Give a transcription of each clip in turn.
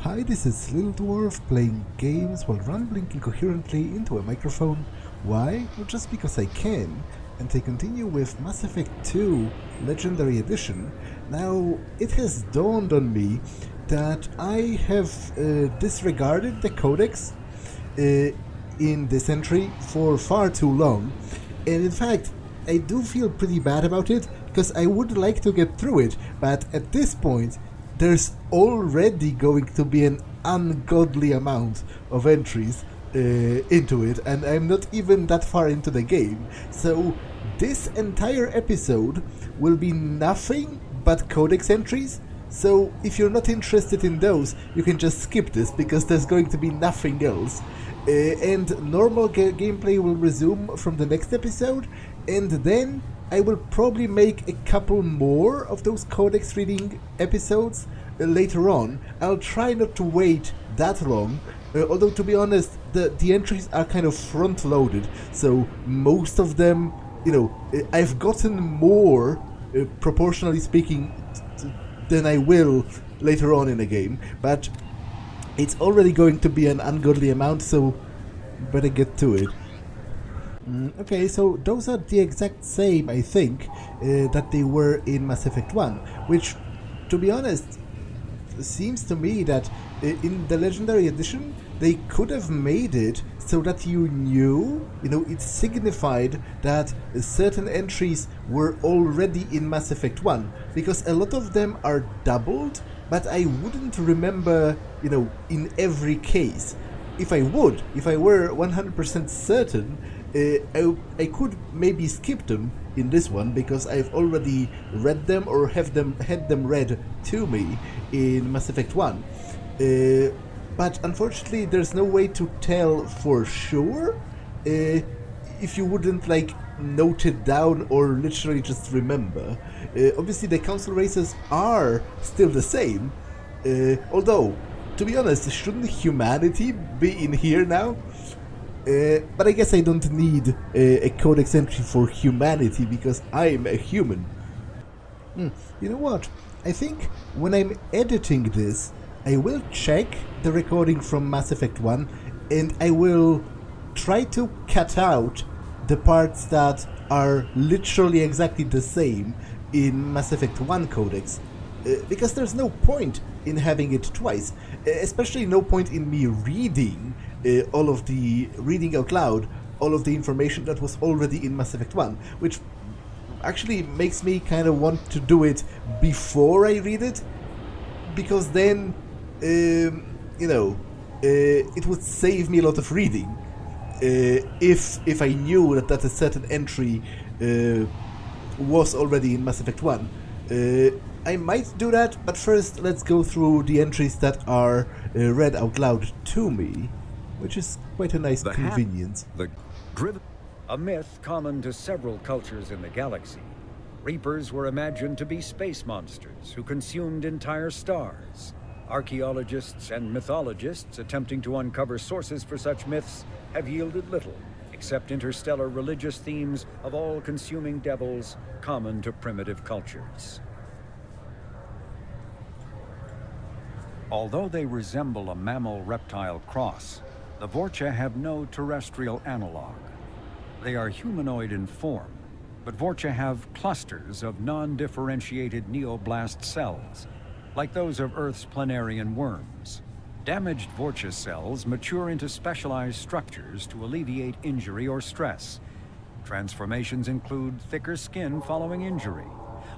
Hi, this is Little Dwarf playing games while rambling incoherently into a microphone. Why? Well, just because I can. And I continue with Mass Effect 2 Legendary Edition. Now, it has dawned on me that I have disregarded the Codex in this entry for far too long. And in fact, I do feel pretty bad about it, because I would like to get through it, but at this point, there's already going to be an ungodly amount of entries into it, and I'm not even that far into the game. So this entire episode will be nothing but Codex entries. So if you're not interested in those, you can just skip this, because there's going to be nothing else. And normal gameplay will resume from the next episode, and then I will probably make a couple more of those Codex reading episodes later on. I'll try not to wait that long, although to be honest, the entries are kind of front-loaded, so most of them, I've gotten more, proportionally speaking, than I will later on in the game, but it's already going to be an ungodly amount, so better get to it. Okay, so those are the exact same, I think, that they were in Mass Effect 1, which, to be honest, seems to me that in the Legendary Edition, they could have made it so that you knew, it signified that certain entries were already in Mass Effect 1, because a lot of them are doubled, but I wouldn't remember, in every case. If I were 100% certain, I could maybe skip them in this one, because I've already read them or had them read to me in Mass Effect 1. But unfortunately, there's no way to tell for sure if you wouldn't note it down or literally just remember. Obviously, the council races are still the same, although, to be honest, shouldn't humanity be in here now? But I guess I don't need a Codex entry for humanity, because I'm a human. You know what? I think when I'm editing this, I will check the recording from Mass Effect 1, and I will try to cut out the parts that are literally exactly the same in Mass Effect 1 Codex, because there's no point in having it twice, especially no point in me reading reading out loud all of the information that was already in Mass Effect 1, which actually makes me kind of want to do it before I read it, because then, it would save me a lot of reading if I knew that a certain entry was already in Mass Effect 1. I might do that, but first let's go through the entries that are read out loud to me, which is quite a nice convenience. A myth common to several cultures in the galaxy. Reapers were imagined to be space monsters who consumed entire stars. Archaeologists and mythologists attempting to uncover sources for such myths have yielded little, except interstellar religious themes of all-consuming devils common to primitive cultures. Although they resemble a mammal-reptile cross, the Vorcha have no terrestrial analog. They are humanoid in form, but Vorcha have clusters of non-differentiated neoblast cells, like those of Earth's planarian worms. Damaged Vorcha cells mature into specialized structures to alleviate injury or stress. Transformations include thicker skin following injury,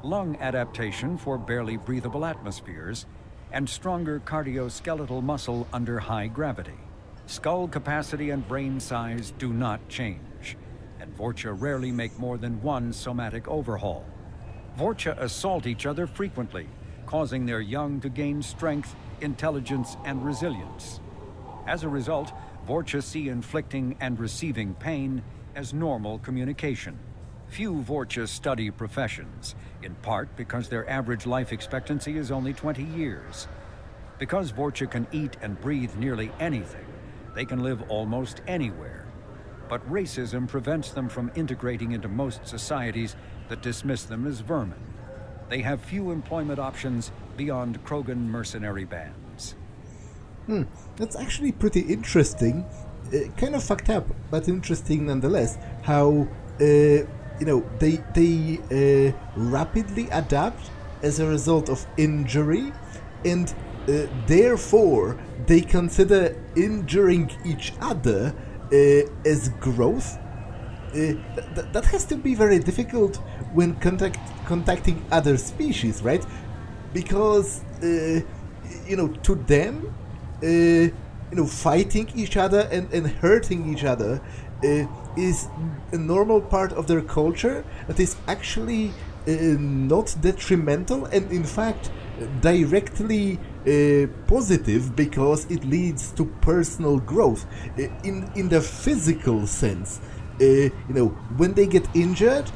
lung adaptation for barely breathable atmospheres, and stronger cardioskeletal muscle under high gravity. Skull capacity and brain size do not change, and Vorcha rarely make more than one somatic overhaul. Vorcha assault each other frequently, causing their young to gain strength, intelligence, and resilience. As a result, Vorcha see inflicting and receiving pain as normal communication. Few Vorcha study professions, in part because their average life expectancy is only 20 years. Because Vorcha can eat and breathe nearly anything, they can live almost anywhere. But racism prevents them from integrating into most societies that dismiss them as vermin. They have few employment options beyond Krogan mercenary bands. That's actually pretty interesting. Kind of fucked up, but interesting nonetheless. How they rapidly adapt as a result of injury, and therefore they consider injuring each other as growth. That has to be very difficult when contacting other species, right? Because to them, fighting each other and hurting each other is a normal part of their culture that is actually not detrimental, and in fact directly positive, because it leads to personal growth in the physical sense. When they get injured,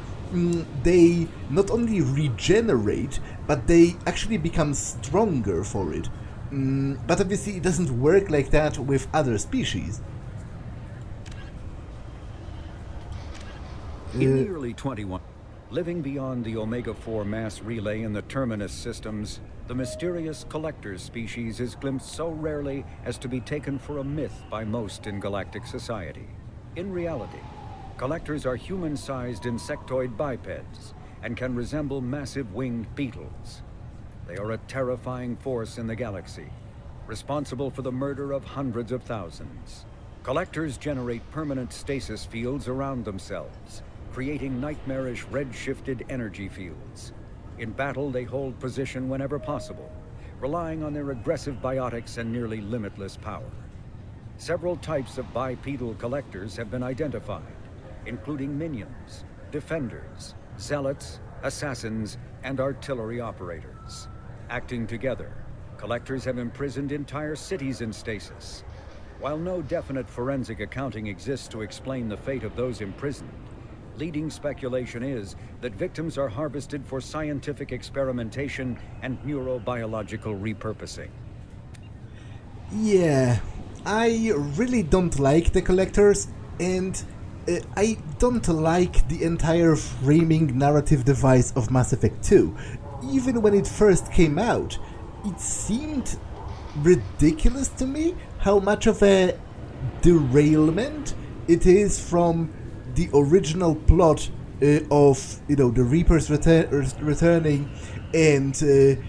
they not only regenerate, but they actually become stronger for it. But obviously it doesn't work like that with other species. In the early 21, living beyond the Omega-4 mass relay in the Terminus systems, the mysterious Collectors species is glimpsed so rarely as to be taken for a myth by most in galactic society. In reality, Collectors are human-sized insectoid bipeds and can resemble massive winged beetles. They are a terrifying force in the galaxy, responsible for the murder of hundreds of thousands. Collectors generate permanent stasis fields around themselves, creating nightmarish red-shifted energy fields. In battle, they hold position whenever possible, relying on their aggressive biotics and nearly limitless power. Several types of bipedal Collectors have been identified, including minions, defenders, zealots, assassins, and artillery operators. Acting together, Collectors have imprisoned entire cities in stasis. While no definite forensic accounting exists to explain the fate of those imprisoned, leading speculation is that victims are harvested for scientific experimentation and neurobiological repurposing. Yeah, I really don't like the Collectors, and I don't like the entire framing narrative device of Mass Effect 2. Even when it first came out, it seemed ridiculous to me how much of a derailment it is from the original plot of the Reapers returning and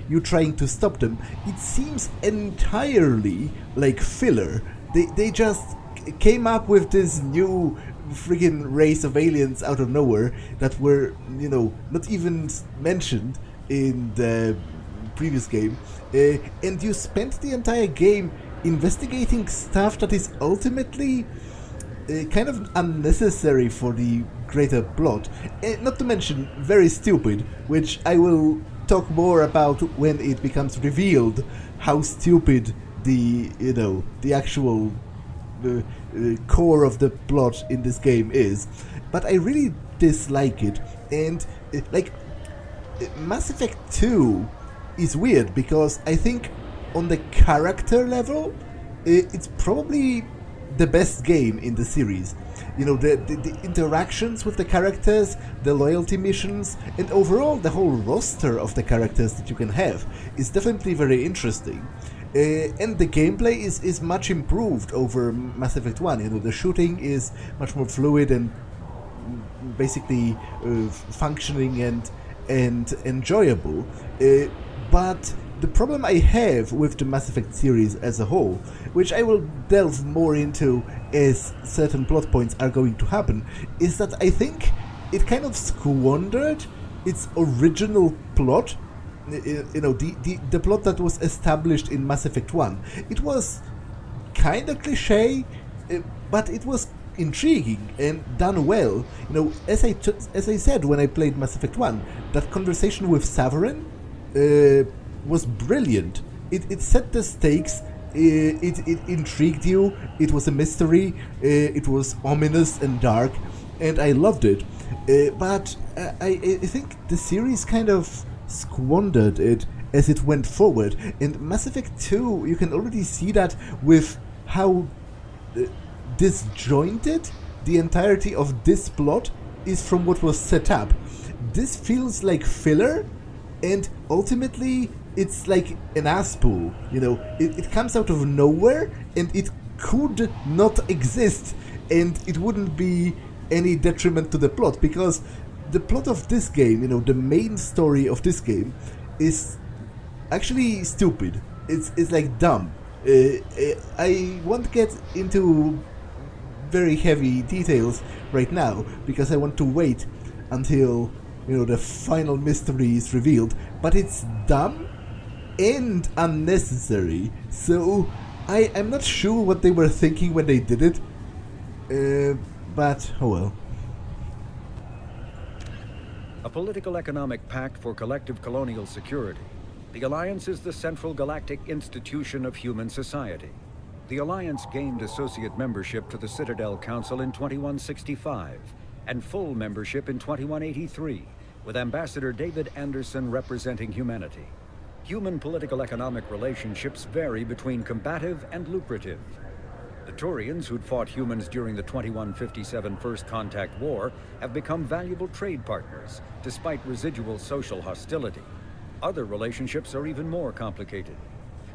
you trying to stop them. It seems entirely like filler. They just came up with this new friggin' race of aliens out of nowhere that were not even mentioned in the previous game, and you spent the entire game investigating stuff that is ultimately kind of unnecessary for the greater plot, not to mention very stupid, which I will talk more about when it becomes revealed how stupid the actual core of the plot in this game is. But I really dislike it, and Mass Effect 2 is weird because I think on the character level it's probably the best game in the series. The interactions with the characters, the loyalty missions, and overall the whole roster of the characters that you can have is definitely very interesting. And the gameplay is much improved over Mass Effect 1. The shooting is much more fluid and basically functioning and enjoyable. But the problem I have with the Mass Effect series as a whole, which I will delve more into as certain plot points are going to happen, is that I think it kind of squandered its original plot. The plot that was established in Mass Effect 1. It was kind of cliche, but it was intriguing and done well. As I said when I played Mass Effect 1, that conversation with Saverin was brilliant. It set the stakes, it intrigued you, it was a mystery, it was ominous and dark, and I loved it. But I think the series kind of squandered it as it went forward. In Mass Effect 2, you can already see that with how disjointed the entirety of this plot is from what was set up. This feels like filler, and ultimately it's like an ass pull, you know. It comes out of nowhere, and it could not exist, and it wouldn't be any detriment to the plot, because the plot of this game, you know, the main story of this game is actually stupid. It's like dumb. I won't get into very heavy details right now because I want to wait until, you know, the final mystery is revealed, but it's dumb and unnecessary, so I'm not sure what they were thinking when they did it, but oh well. A political economic pact for collective colonial security, the Alliance is the central galactic institution of human society. The Alliance gained associate membership to the Citadel Council in 2165 and full membership in 2183, with Ambassador David Anderson representing humanity. Human political-economic relationships vary between combative and lucrative. The Turians, who'd fought humans during the 2157 First Contact War, have become valuable trade partners, despite residual social hostility. Other relationships are even more complicated.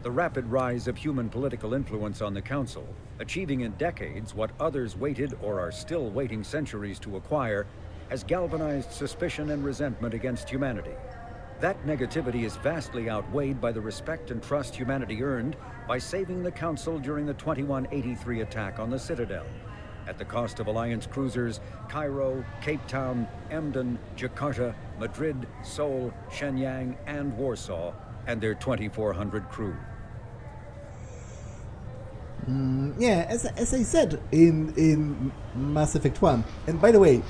The rapid rise of human political influence on the Council, achieving in decades what others waited or are still waiting centuries to acquire, has galvanized suspicion and resentment against humanity. That negativity is vastly outweighed by the respect and trust humanity earned by saving the Council during the 2183 attack on the Citadel, at the cost of Alliance cruisers Cairo, Cape Town, Emden, Jakarta, Madrid, Seoul, Shenyang, and Warsaw, and their 2,400 crew. Yeah, as I said in Mass Effect 1, and by the way,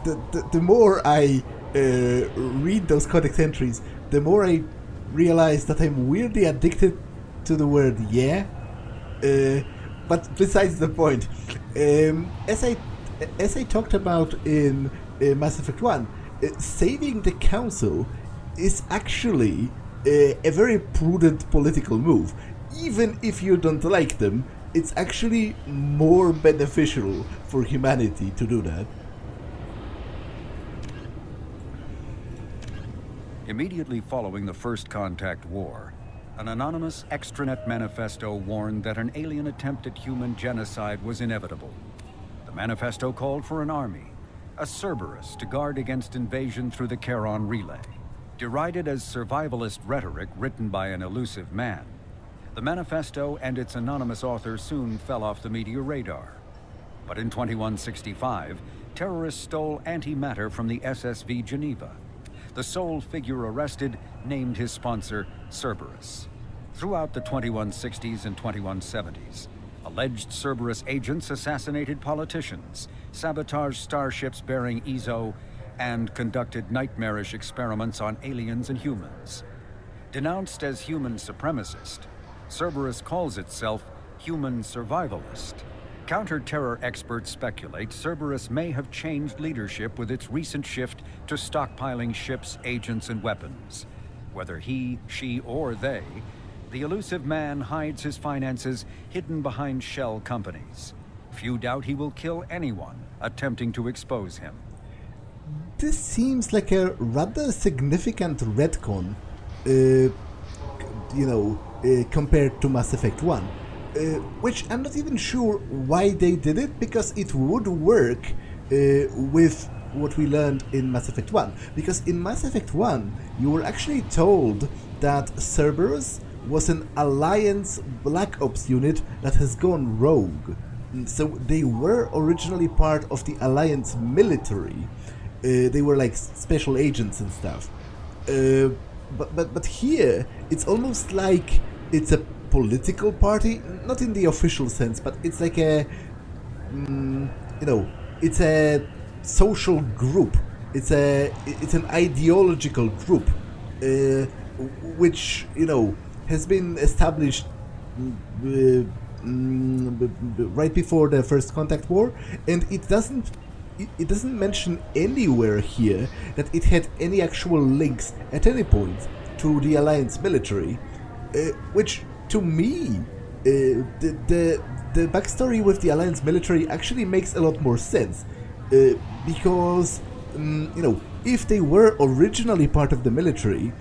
the more I read those codex entries, the more I realize that I'm weirdly addicted to the word "yeah." But besides the point, as I talked about in Mass Effect 1, saving the Council is actually a very prudent political move. Even if you don't like them, it's actually more beneficial for humanity to do that. Immediately following the First Contact War, an anonymous extranet manifesto warned that an alien attempt at human genocide was inevitable. The manifesto called for an army, a Cerberus, to guard against invasion through the Charon Relay. Derided as survivalist rhetoric written by an elusive man, the manifesto and its anonymous author soon fell off the media radar. But in 2165, terrorists stole antimatter from the SSV Geneva. The sole figure arrested named his sponsor Cerberus. Throughout the 2160s and 2170s, alleged Cerberus agents assassinated politicians, sabotaged starships bearing EZO, and conducted nightmarish experiments on aliens and humans. Denounced as human supremacist, Cerberus calls itself human survivalist. Counter-terror experts speculate Cerberus may have changed leadership with its recent shift to stockpiling ships, agents, and weapons. Whether he, she, or they, the elusive man hides his finances hidden behind shell companies. Few doubt he will kill anyone attempting to expose him. This seems like a rather significant retcon, compared to Mass Effect 1. Which I'm not even sure why they did it, because it would work with what we learned in Mass Effect 1. Because in Mass Effect 1, you were actually told that Cerberus was an Alliance Black Ops unit that has gone rogue. So they were originally part of the Alliance military. They were like special agents and stuff. But here, it's almost like it's a political party, not in the official sense, but it's like a, it's a social group. It's an ideological group, which has been established right before the First Contact War, and it doesn't mention anywhere here that it had any actual links at any point to the Alliance military, which to me, the backstory with the Alliance military actually makes a lot more sense, because if they were originally part of the military,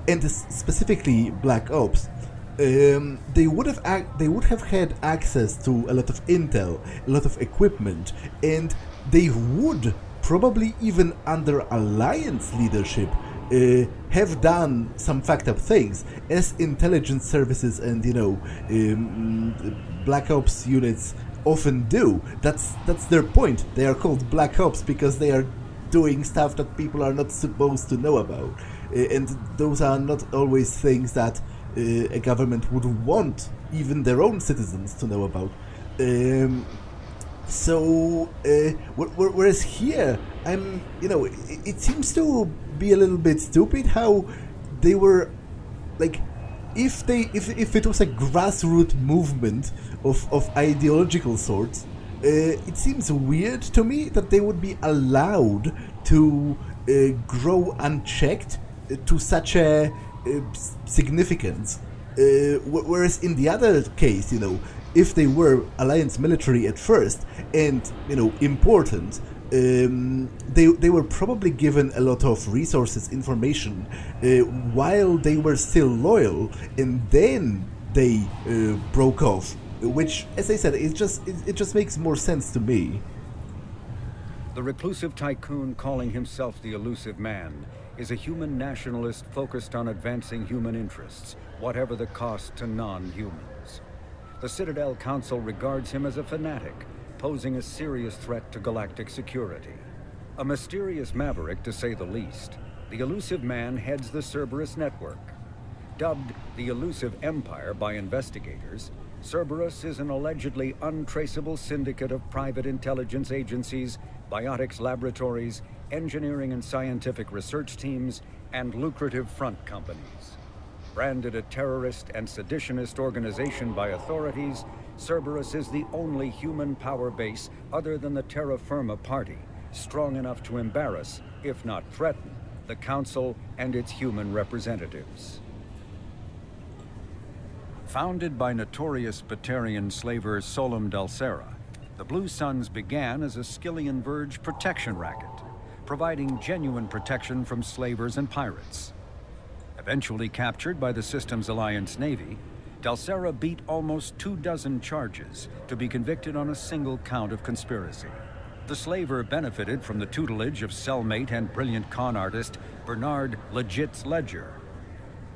and specifically Black Ops, they would have had access to a lot of intel, a lot of equipment, and they would probably even under Alliance leadership have done some fucked up things, as intelligence services and Black Ops units often do. That's their point. They are called Black Ops because they are doing stuff that people are not supposed to know about, and those are not always things that a government would want even their own citizens to know about. Whereas here, it seems to be a little bit stupid how they were, like, if it was a grassroots movement of ideological sorts, it seems weird to me that they would be allowed to grow unchecked to such a significance. Whereas in the other case, if they were Alliance military at first and important, they were probably given a lot of resources, information, while they were still loyal, and then they broke off. Which, as I said, it just makes more sense to me. The reclusive tycoon calling himself the Elusive Man is a human nationalist focused on advancing human interests, whatever the cost to non-humans. The Citadel Council regards him as a fanatic, posing a serious threat to galactic security. A mysterious maverick, to say the least, the Elusive Man heads the Cerberus network. Dubbed the Elusive Empire by investigators, Cerberus is an allegedly untraceable syndicate of private intelligence agencies, biotics laboratories, engineering and scientific research teams, and lucrative front companies. Branded a terrorist and seditionist organization by authorities, Cerberus is the only human power base other than the Terra Firma Party, strong enough to embarrass, if not threaten, the Council and its human representatives. Founded by notorious Batarian slaver Solum Dalsera, the Blue Suns began as a Skillian Verge protection racket, providing genuine protection from slavers and pirates. Eventually captured by the Systems Alliance Navy, Dalsera beat almost 24 charges to be convicted on a single count of conspiracy. The slaver benefited from the tutelage of cellmate and brilliant con artist Bernard Legit's Ledger.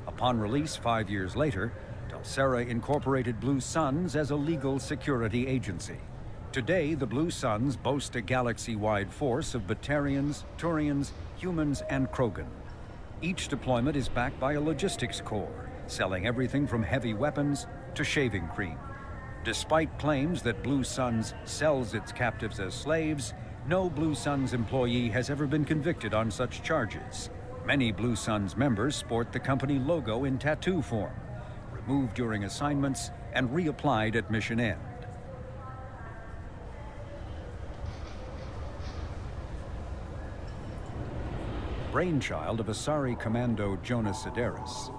Upon release 5 years later, Dalsera incorporated Blue Suns as a legal security agency. Today, the Blue Suns boast a galaxy-wide force of Batarians, Turians, humans, and Krogan. Each deployment is backed by a logistics corps, selling everything from heavy weapons to shaving cream. Despite claims that Blue Suns sells its captives as slaves, no Blue Suns employee has ever been convicted on such charges. Many Blue Suns members sport the company logo in tattoo form, removed during assignments and reapplied at mission end. Brainchild of Asari Commando Jonas Sideris,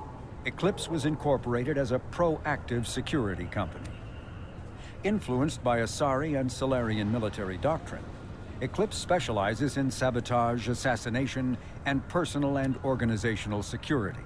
Eclipse was incorporated as a proactive security company. Influenced by Asari and Solarian military doctrine, Eclipse specializes in sabotage, assassination, and personal and organizational security.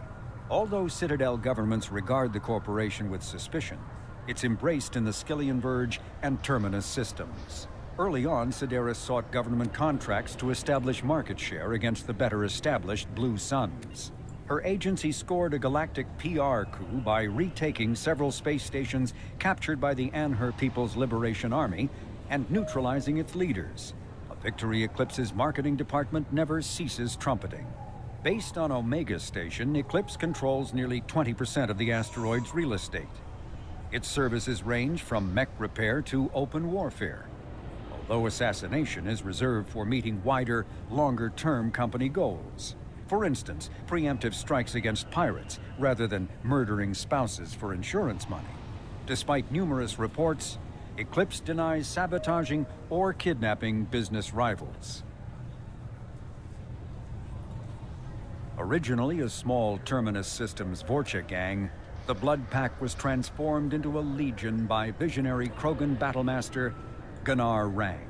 Although Citadel governments regard the corporation with suspicion, it's embraced in the Skillian Verge and Terminus systems. Early on, Sideris sought government contracts to establish market share against the better established Blue Suns. Her agency scored a galactic PR coup by retaking several space stations captured by the Anher People's Liberation Army and neutralizing its leaders. A victory Eclipse's marketing department never ceases trumpeting. Based on Omega Station, Eclipse controls nearly 20% of the asteroid's real estate. Its services range from mech repair to open warfare, although assassination is reserved for meeting wider, longer-term company goals. For instance, preemptive strikes against pirates, rather than murdering spouses for insurance money. Despite numerous reports, Eclipse denies sabotaging or kidnapping business rivals. Originally a small Terminus Systems Vorcha gang, the Blood Pack was transformed into a legion by visionary Krogan battlemaster Gunnar Rang.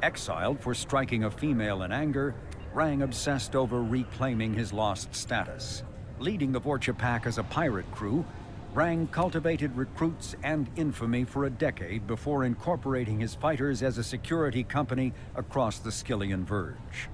Exiled for striking a female in anger, Rang obsessed over reclaiming his lost status. Leading the Vorcha pack as a pirate crew, Rang cultivated recruits and infamy for a decade before incorporating his fighters as a security company across the Skyllian Verge.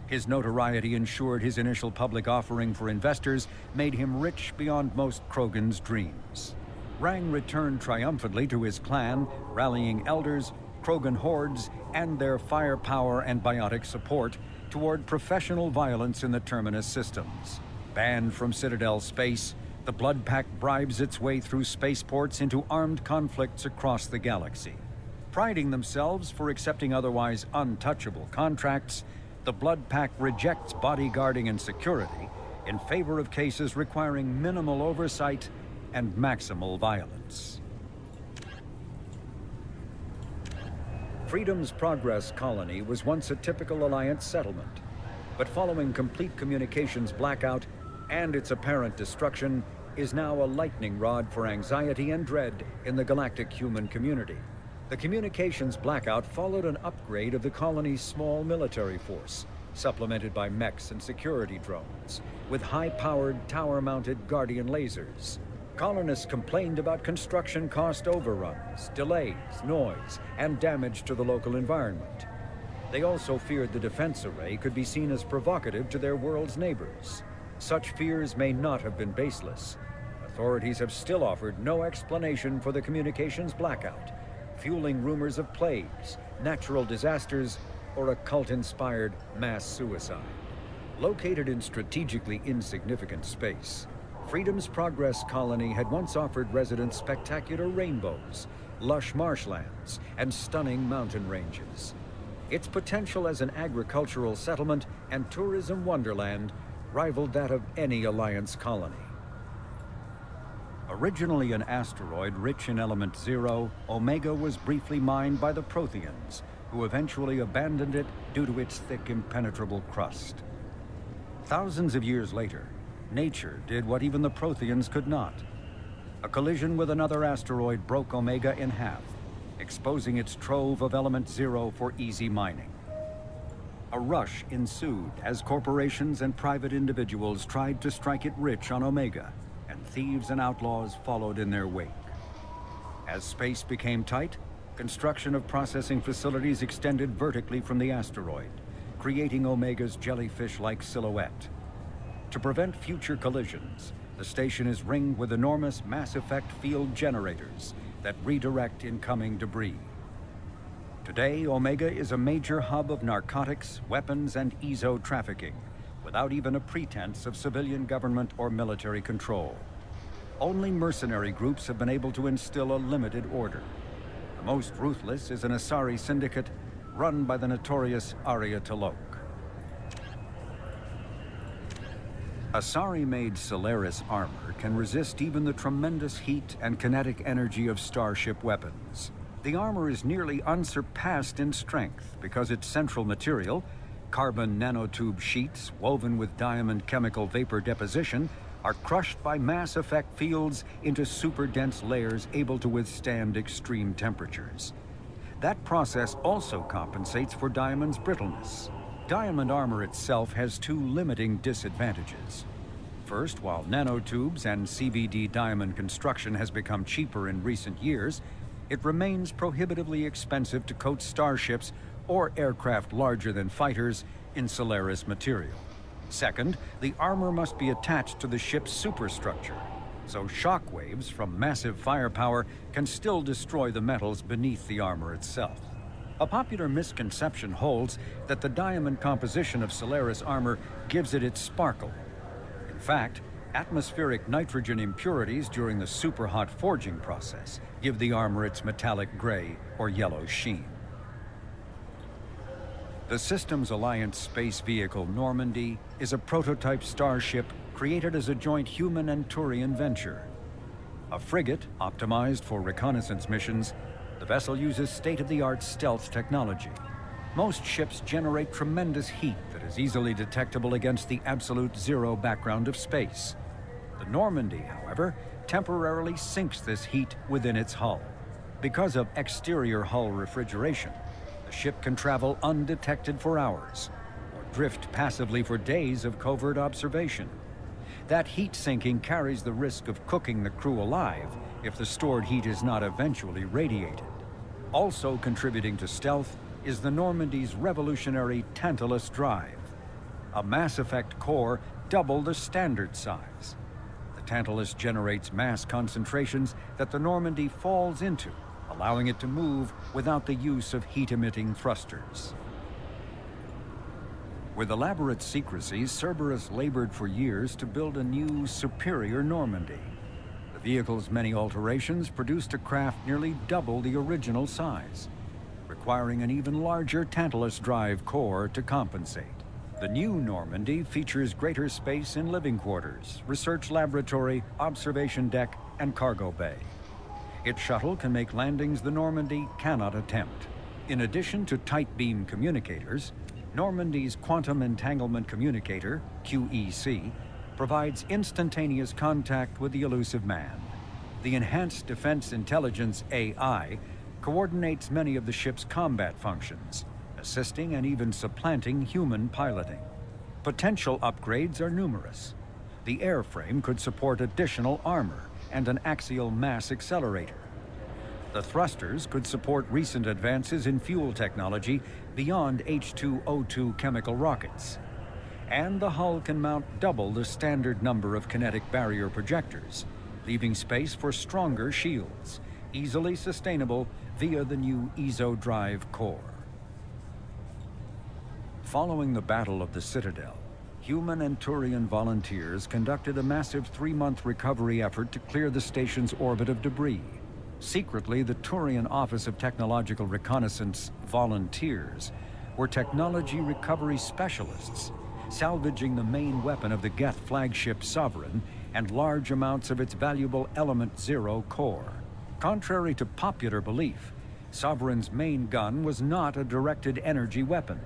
His notoriety ensured his initial public offering for investors made him rich beyond most Krogan's dreams. Rang returned triumphantly to his clan, rallying elders, Krogan hordes, and their firepower and biotic support toward professional violence in the Terminus systems. Banned from Citadel space, the Blood Pack bribes its way through spaceports into armed conflicts across the galaxy. Priding themselves for accepting otherwise untouchable contracts, the Blood Pack rejects bodyguarding and security in favor of cases requiring minimal oversight and maximal violence. Freedom's Progress colony was once a typical Alliance settlement, but following complete communications blackout and its apparent destruction, is now a lightning rod for anxiety and dread in the galactic human community. The communications blackout followed an upgrade of the colony's small military force, supplemented by mechs and security drones, with high-powered, tower-mounted Guardian lasers. Colonists complained about construction cost overruns, delays, noise, and damage to the local environment. They also feared the defense array could be seen as provocative to their world's neighbors. Such fears may not have been baseless. Authorities have still offered no explanation for the communications blackout, fueling rumors of plagues, natural disasters, or a cult-inspired mass suicide. Located in strategically insignificant space, Freedom's Progress colony had once offered residents spectacular rainbows, lush marshlands, and stunning mountain ranges. Its potential as an agricultural settlement and tourism wonderland rivaled that of any Alliance colony. Originally an asteroid rich in element zero, Omega was briefly mined by the Protheans, who eventually abandoned it due to its thick, impenetrable crust. Thousands of years later, nature did what even the Protheans could not. A collision with another asteroid broke Omega in half, exposing its trove of element zero for easy mining. A rush ensued as corporations and private individuals tried to strike it rich on Omega, and thieves and outlaws followed in their wake. As space became tight, construction of processing facilities extended vertically from the asteroid, creating Omega's jellyfish-like silhouette. To prevent future collisions, the station is ringed with enormous mass effect field generators that redirect incoming debris. Today, Omega is a major hub of narcotics, weapons, and EZO trafficking, without even a pretense of civilian government or military control. Only mercenary groups have been able to instill a limited order. The most ruthless is an Asari syndicate run by the notorious Arya T'Loak. Asari-made Solaris armor can resist even the tremendous heat and kinetic energy of starship weapons. The armor is nearly unsurpassed in strength because its central material, carbon nanotube sheets woven with diamond chemical vapor deposition, are crushed by mass effect fields into super-dense layers able to withstand extreme temperatures. That process also compensates for diamond's brittleness. Diamond armor itself has two limiting disadvantages. First, while nanotubes and CVD diamond construction has become cheaper in recent years, it remains prohibitively expensive to coat starships or aircraft larger than fighters in Solaris material. Second, the armor must be attached to the ship's superstructure, so shockwaves from massive firepower can still destroy the metals beneath the armor itself. A popular misconception holds that the diamond composition of Solaris armor gives it its sparkle. In fact, atmospheric nitrogen impurities during the superhot forging process give the armor its metallic gray or yellow sheen. The Systems Alliance space vehicle Normandy is a prototype starship created as a joint human and Turian venture. A frigate optimized for reconnaissance missions, the vessel uses state-of-the-art stealth technology. Most ships generate tremendous heat that is easily detectable against the absolute zero background of space. The Normandy, however, temporarily sinks this heat within its hull. Because of exterior hull refrigeration, the ship can travel undetected for hours, or drift passively for days of covert observation. That heat sinking carries the risk of cooking the crew alive if the stored heat is not eventually radiated. Also contributing to stealth is the Normandy's revolutionary Tantalus drive, a Mass Effect core double the standard size. The Tantalus generates mass concentrations that the Normandy falls into, allowing it to move without the use of heat-emitting thrusters. With elaborate secrecy, Cerberus labored for years to build a new, superior Normandy. The vehicle's many alterations produced a craft nearly double the original size, requiring an even larger Tantalus drive core to compensate. The new Normandy features greater space in living quarters, research laboratory, observation deck, and cargo bay. Its shuttle can make landings the Normandy cannot attempt. In addition to tight beam communicators, Normandy's Quantum Entanglement Communicator, QEC, provides instantaneous contact with the elusive man. The Enhanced Defense Intelligence AI coordinates many of the ship's combat functions, assisting and even supplanting human piloting. Potential upgrades are numerous. The airframe could support additional armor and an axial mass accelerator. The thrusters could support recent advances in fuel technology beyond H2O2 chemical rockets. And the hull can mount double the standard number of kinetic barrier projectors, leaving space for stronger shields, easily sustainable via the new EZO drive core. Following the Battle of the Citadel, human and Turian volunteers conducted a massive 3-month recovery effort to clear the station's orbit of debris. Secretly, the Turian Office of Technological Reconnaissance volunteers were technology recovery specialists, salvaging the main weapon of the Geth flagship Sovereign and large amounts of its valuable Element Zero core. Contrary to popular belief, Sovereign's main gun was not a directed energy weapon.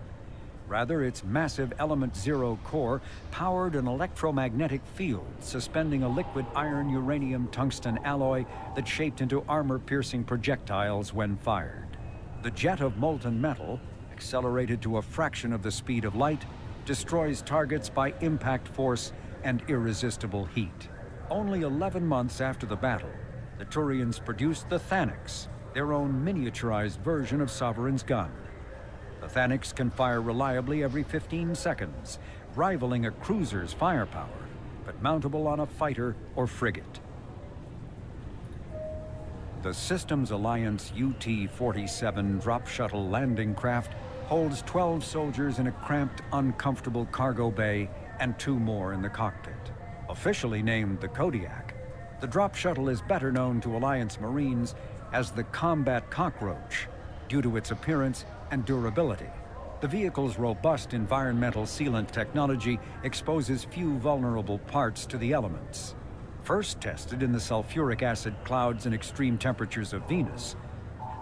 Rather, its massive Element Zero core powered an electromagnetic field suspending a liquid iron uranium tungsten alloy that shaped into armor-piercing projectiles when fired. The jet of molten metal, accelerated to a fraction of the speed of light, destroys targets by impact force and irresistible heat. Only 11 months after the battle, the Turians produced the Thanix, their own miniaturized version of Sovereign's gun. The Thanix can fire reliably every 15 seconds, rivaling a cruiser's firepower, but mountable on a fighter or frigate. The Systems Alliance UT-47 drop shuttle landing craft holds 12 soldiers in a cramped, uncomfortable cargo bay and 2 more in the cockpit. Officially named the Kodiak, the drop shuttle is better known to Alliance Marines as the Combat Cockroach, due to its appearance and durability. The vehicle's robust environmental sealant technology exposes few vulnerable parts to the elements. First tested in the sulfuric acid clouds and extreme temperatures of Venus,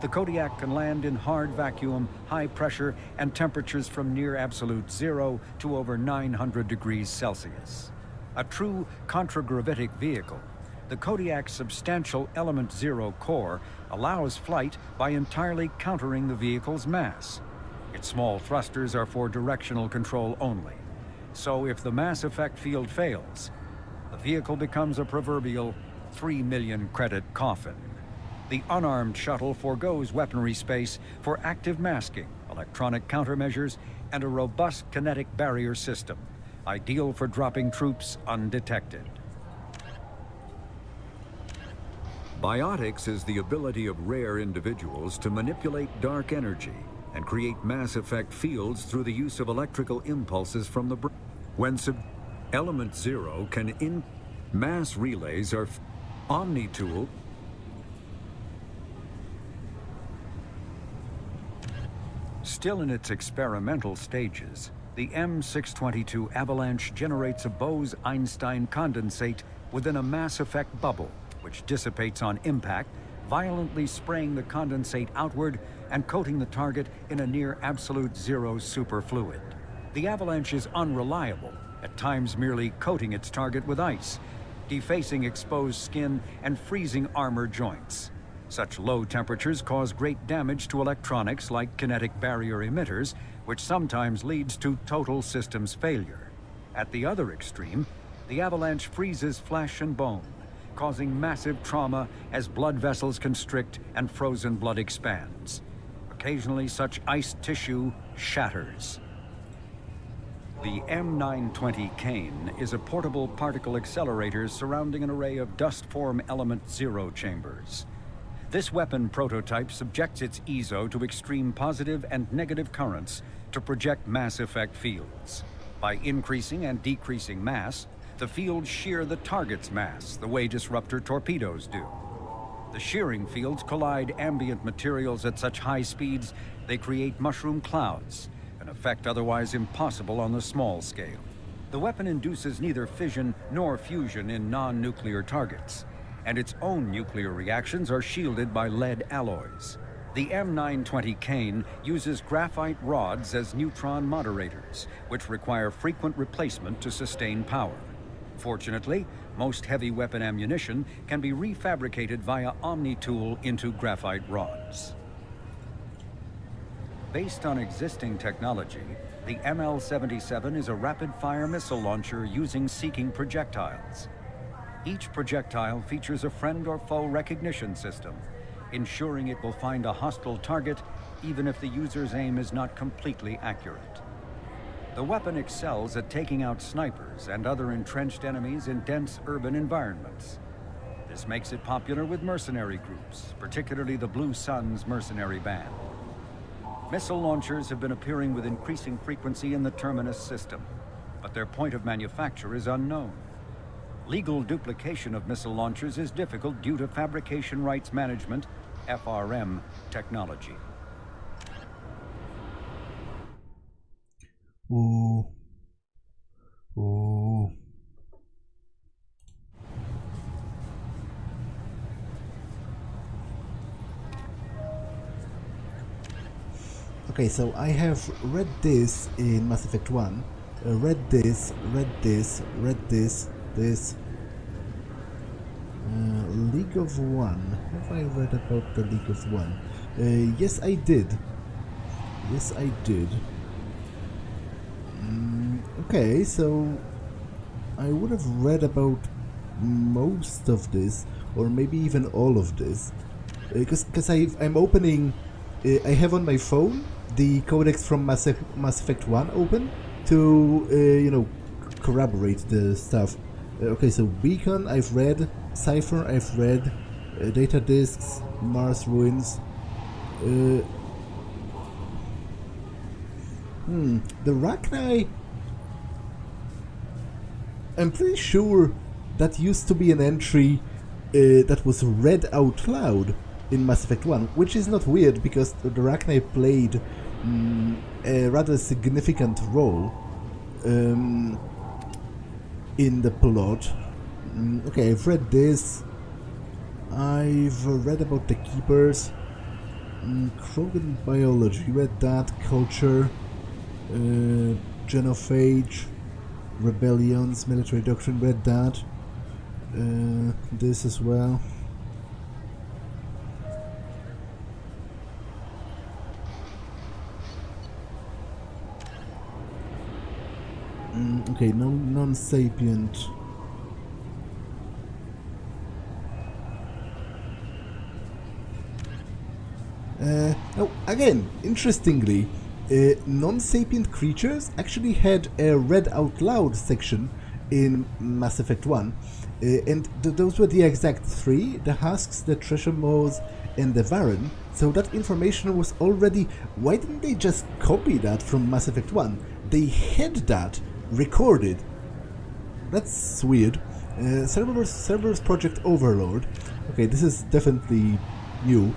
the Kodiak can land in hard vacuum, high pressure, and temperatures from near absolute zero to over 900 degrees Celsius. A true contragravitic vehicle, the Kodiak's substantial Element Zero core allows flight by entirely countering the vehicle's mass. Its small thrusters are for directional control only. So if the mass effect field fails, the vehicle becomes a proverbial 3 million credit coffin. The unarmed shuttle forgoes weaponry space for active masking, electronic countermeasures, and a robust kinetic barrier system, ideal for dropping troops undetected. Biotics is the ability of rare individuals to manipulate dark energy and create mass effect fields through the use of electrical impulses from the brain. When Element Zero can mass relays are Omni-tool. Still in its experimental stages, the M622 Avalanche generates a Bose-Einstein condensate within a mass effect bubble, which dissipates on impact, violently spraying the condensate outward and coating the target in a near absolute zero superfluid. The Avalanche is unreliable, at times merely coating its target with ice, defacing exposed skin and freezing armor joints. Such low temperatures cause great damage to electronics like kinetic barrier emitters, which sometimes leads to total systems failure. At the other extreme, the avalanche freezes flesh and bone, causing massive trauma as blood vessels constrict and frozen blood expands. Occasionally, such iced tissue shatters. The M920 Kane is a portable particle accelerator surrounding an array of dust-form element zero chambers. This weapon prototype subjects its EZO to extreme positive and negative currents to project mass effect fields. By increasing and decreasing mass, the fields shear the target's mass the way disruptor torpedoes do. The shearing fields collide ambient materials at such high speeds they create mushroom clouds, an effect otherwise impossible on the small scale. The weapon induces neither fission nor fusion in non-nuclear targets, and its own nuclear reactions are shielded by lead alloys. The M920 Kane uses graphite rods as neutron moderators, which require frequent replacement to sustain power. Fortunately, most heavy weapon ammunition can be refabricated via Omni-Tool into graphite rods. Based on existing technology, the ML-77 is a rapid-fire missile launcher using seeking projectiles. Each projectile features a friend or foe recognition system, ensuring it will find a hostile target even if the user's aim is not completely accurate. The weapon excels at taking out snipers and other entrenched enemies in dense urban environments. This makes it popular with mercenary groups, particularly the Blue Suns mercenary band. Missile launchers have been appearing with increasing frequency in the Terminus system, but their point of manufacture is unknown. Legal duplication of missile launchers is difficult due to fabrication rights management, FRM, technology. Ooh. Ooh. Okay, so I have read this in Mass Effect 1, read this, this. League of One. Have I read about the League of One? Yes, I did. Yes, I did. Okay, so I would have read about most of this, or maybe even all of this, because I'm opening. I have on my phone the codex from Mass Effect 1 open to you know, corroborate the stuff. Okay, so Beacon I've read, Cypher I've read, Data Discs, Mars Ruins. The Rachni, I'm pretty sure that used to be an entry that was read out loud in Mass Effect 1, which is not weird because the Rachni played a rather significant role in the plot. Okay, I've read this. I've read about the Keepers, Krogan Biology, read that, Culture, Genophage, Rebellions, Military Doctrine, read that, this as well. Okay, no non-sapient. Now, again, interestingly, non-sapient creatures actually had a read out loud section in Mass Effect 1, and those were the exact three: the Husks, the Treasure Maws, and the Varren. So that information was already... Why didn't they just copy that from Mass Effect 1? They had that recorded. That's weird. Cerberus Project Overlord. Okay, this is definitely new.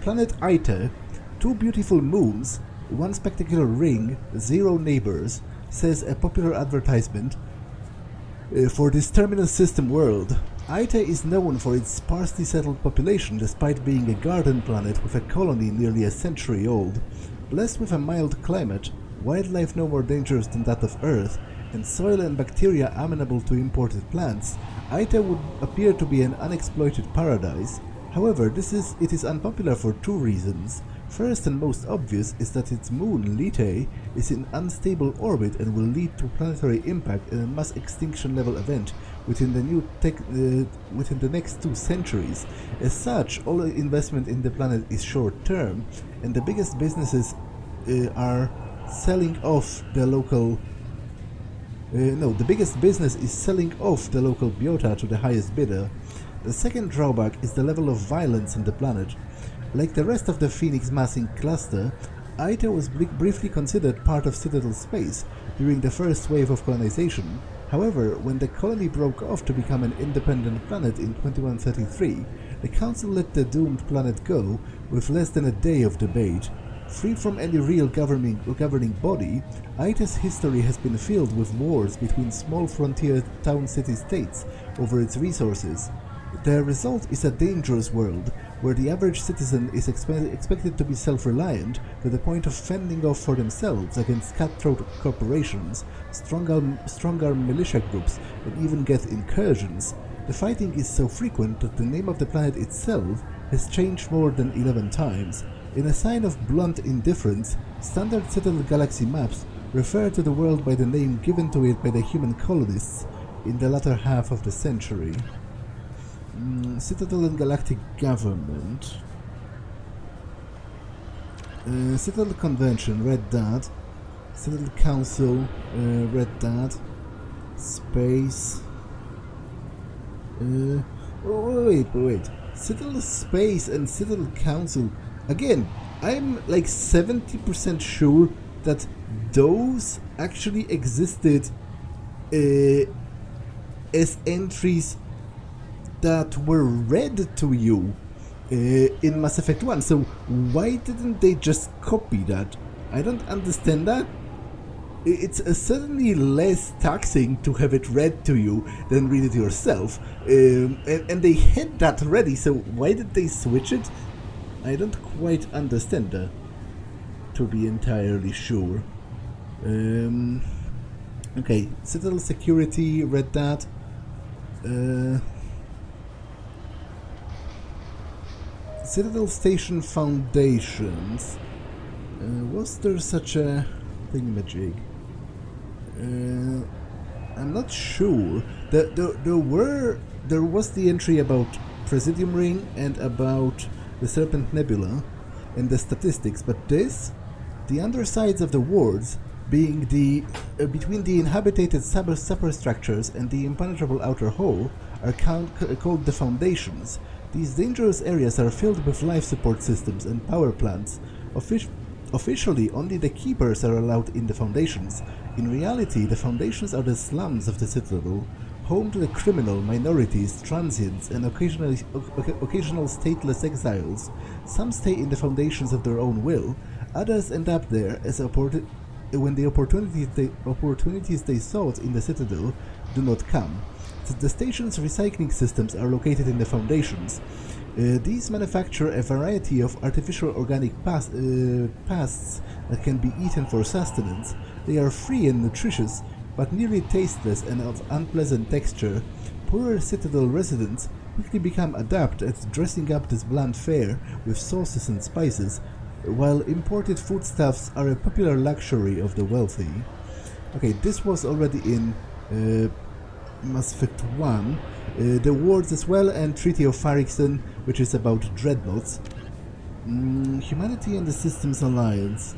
Planet Ita, 2 beautiful moons, 1 spectacular ring, 0 neighbors, says a popular advertisement for this terminus system world. Ita is known for its sparsely settled population despite being a garden planet with a colony nearly a century old. Blessed with a mild climate, wildlife no more dangerous than that of Earth, and soil and bacteria amenable to imported plants, Ita would appear to be an unexploited paradise. However, it is unpopular for 2 reasons. First and most obvious is that its moon, Litae, is in unstable orbit and will lead to planetary impact and a mass extinction level event within the next 2 centuries. As such, all investment in the planet is short term, and the biggest businesses are selling off the local. The biggest business is selling off the local biota to the highest bidder. The second drawback is the level of violence on the planet. Like the rest of the Phoenix massing cluster, Ita was briefly considered part of Citadel space during the first wave of colonization. However, when the colony broke off to become an independent planet in 2133, the Council let the doomed planet go with less than a day of debate. Free from any real governing body, Ita's history has been filled with wars between small frontier town-city states over its resources. The result is a dangerous world, where the average citizen is expected to be self-reliant to the point of fending off for themselves against cutthroat corporations, stronger militia groups, and even get incursions. The fighting is so frequent that the name of the planet itself has changed more than 11 times. In a sign of blunt indifference, standard Citadel galaxy maps refer to the world by the name given to it by the human colonists in the latter half of the century. Citadel and Galactic Government. Citadel Convention, read that. Citadel Council, read that. Space. Wait. Citadel Space and Citadel Council. Again, I'm like 70% sure that those actually existed as entries that were read to you in Mass Effect 1. So why didn't they just copy that? I don't understand that. It's certainly less taxing to have it read to you than read it yourself. And they had that ready, so why did they switch it? I don't quite understand that, to be entirely sure. Okay, Citadel Security, read that. Citadel Station Foundations. Was there such a thingamajig? I'm not sure. There was the entry about Presidium Ring and about the Serpent Nebula and the statistics, but the undersides of the wards, being the between the inhabited superstructures and the impenetrable outer hull, are called the Foundations. These dangerous areas are filled with life support systems and power plants. Officially, only the Keepers are allowed in the Foundations. In reality, the Foundations are the slums of the Citadel, home to the criminal, minorities, transients, and occasional stateless exiles. Some stay in the Foundations of their own will, others end up there as when the opportunities they sought in the Citadel do not come. The station's recycling systems are located in the Foundations. These manufacture a variety of artificial organic pasts that can be eaten for sustenance. They are free and nutritious, but nearly tasteless and of unpleasant texture. Poorer Citadel residents quickly become adept at dressing up this bland fare with sauces and spices, while imported foodstuffs are a popular luxury of the wealthy. Okay, this was already in Mass Effect 1. The wards as well, and Treaty of Farixton, which is about dreadnoughts. Humanity and the Systems Alliance.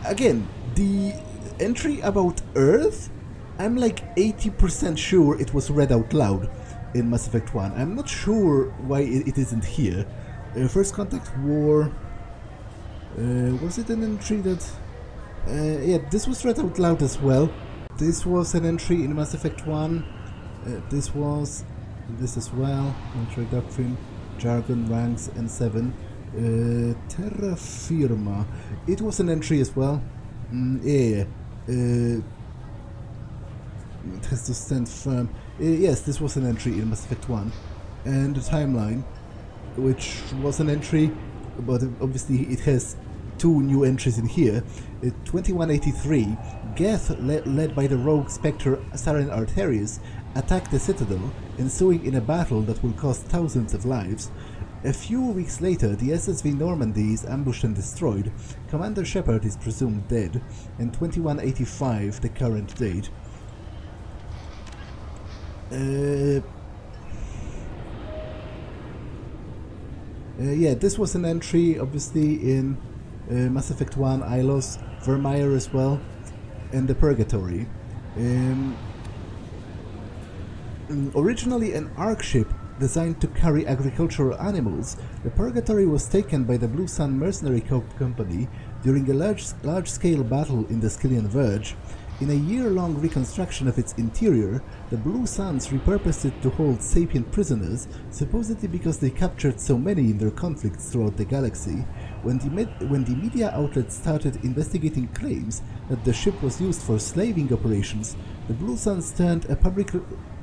Again, the entry about Earth, I'm like 80% sure it was read out loud in Mass Effect 1. I'm not sure why it isn't here. First Contact War. Was it an entry that... yeah, this was read out loud as well. This was an entry in Mass Effect 1. This as well. Military Doctrine, Jargon, Ranks, and 7. Terra Firma. It was an entry as well. It has to stand firm. Yes, this was an entry in Mass Effect 1. And the Timeline, which was an entry, but obviously it has two new entries in here. 2183, Geth, led by the rogue Spectre Saren Arterius, attacked the Citadel, ensuing in a battle that will cost thousands of lives. A few weeks later, the SSV Normandy is ambushed and destroyed. Commander Shepard is presumed dead, and 2185, the current date. Yeah, this was an entry, obviously, in Mass Effect 1, Ilos, Vermeer as well, and the Purgatory. Originally an ARC ship designed to carry agricultural animals, the Purgatory was taken by the Blue Sun Mercenary Company during a large-scale battle in the Skyllian Verge. In a year-long reconstruction of its interior, the Blue Suns repurposed it to hold sapient prisoners, supposedly because they captured so many in their conflicts throughout the galaxy. When the media outlets started investigating claims that the ship was used for slaving operations, the Blue Suns turned a public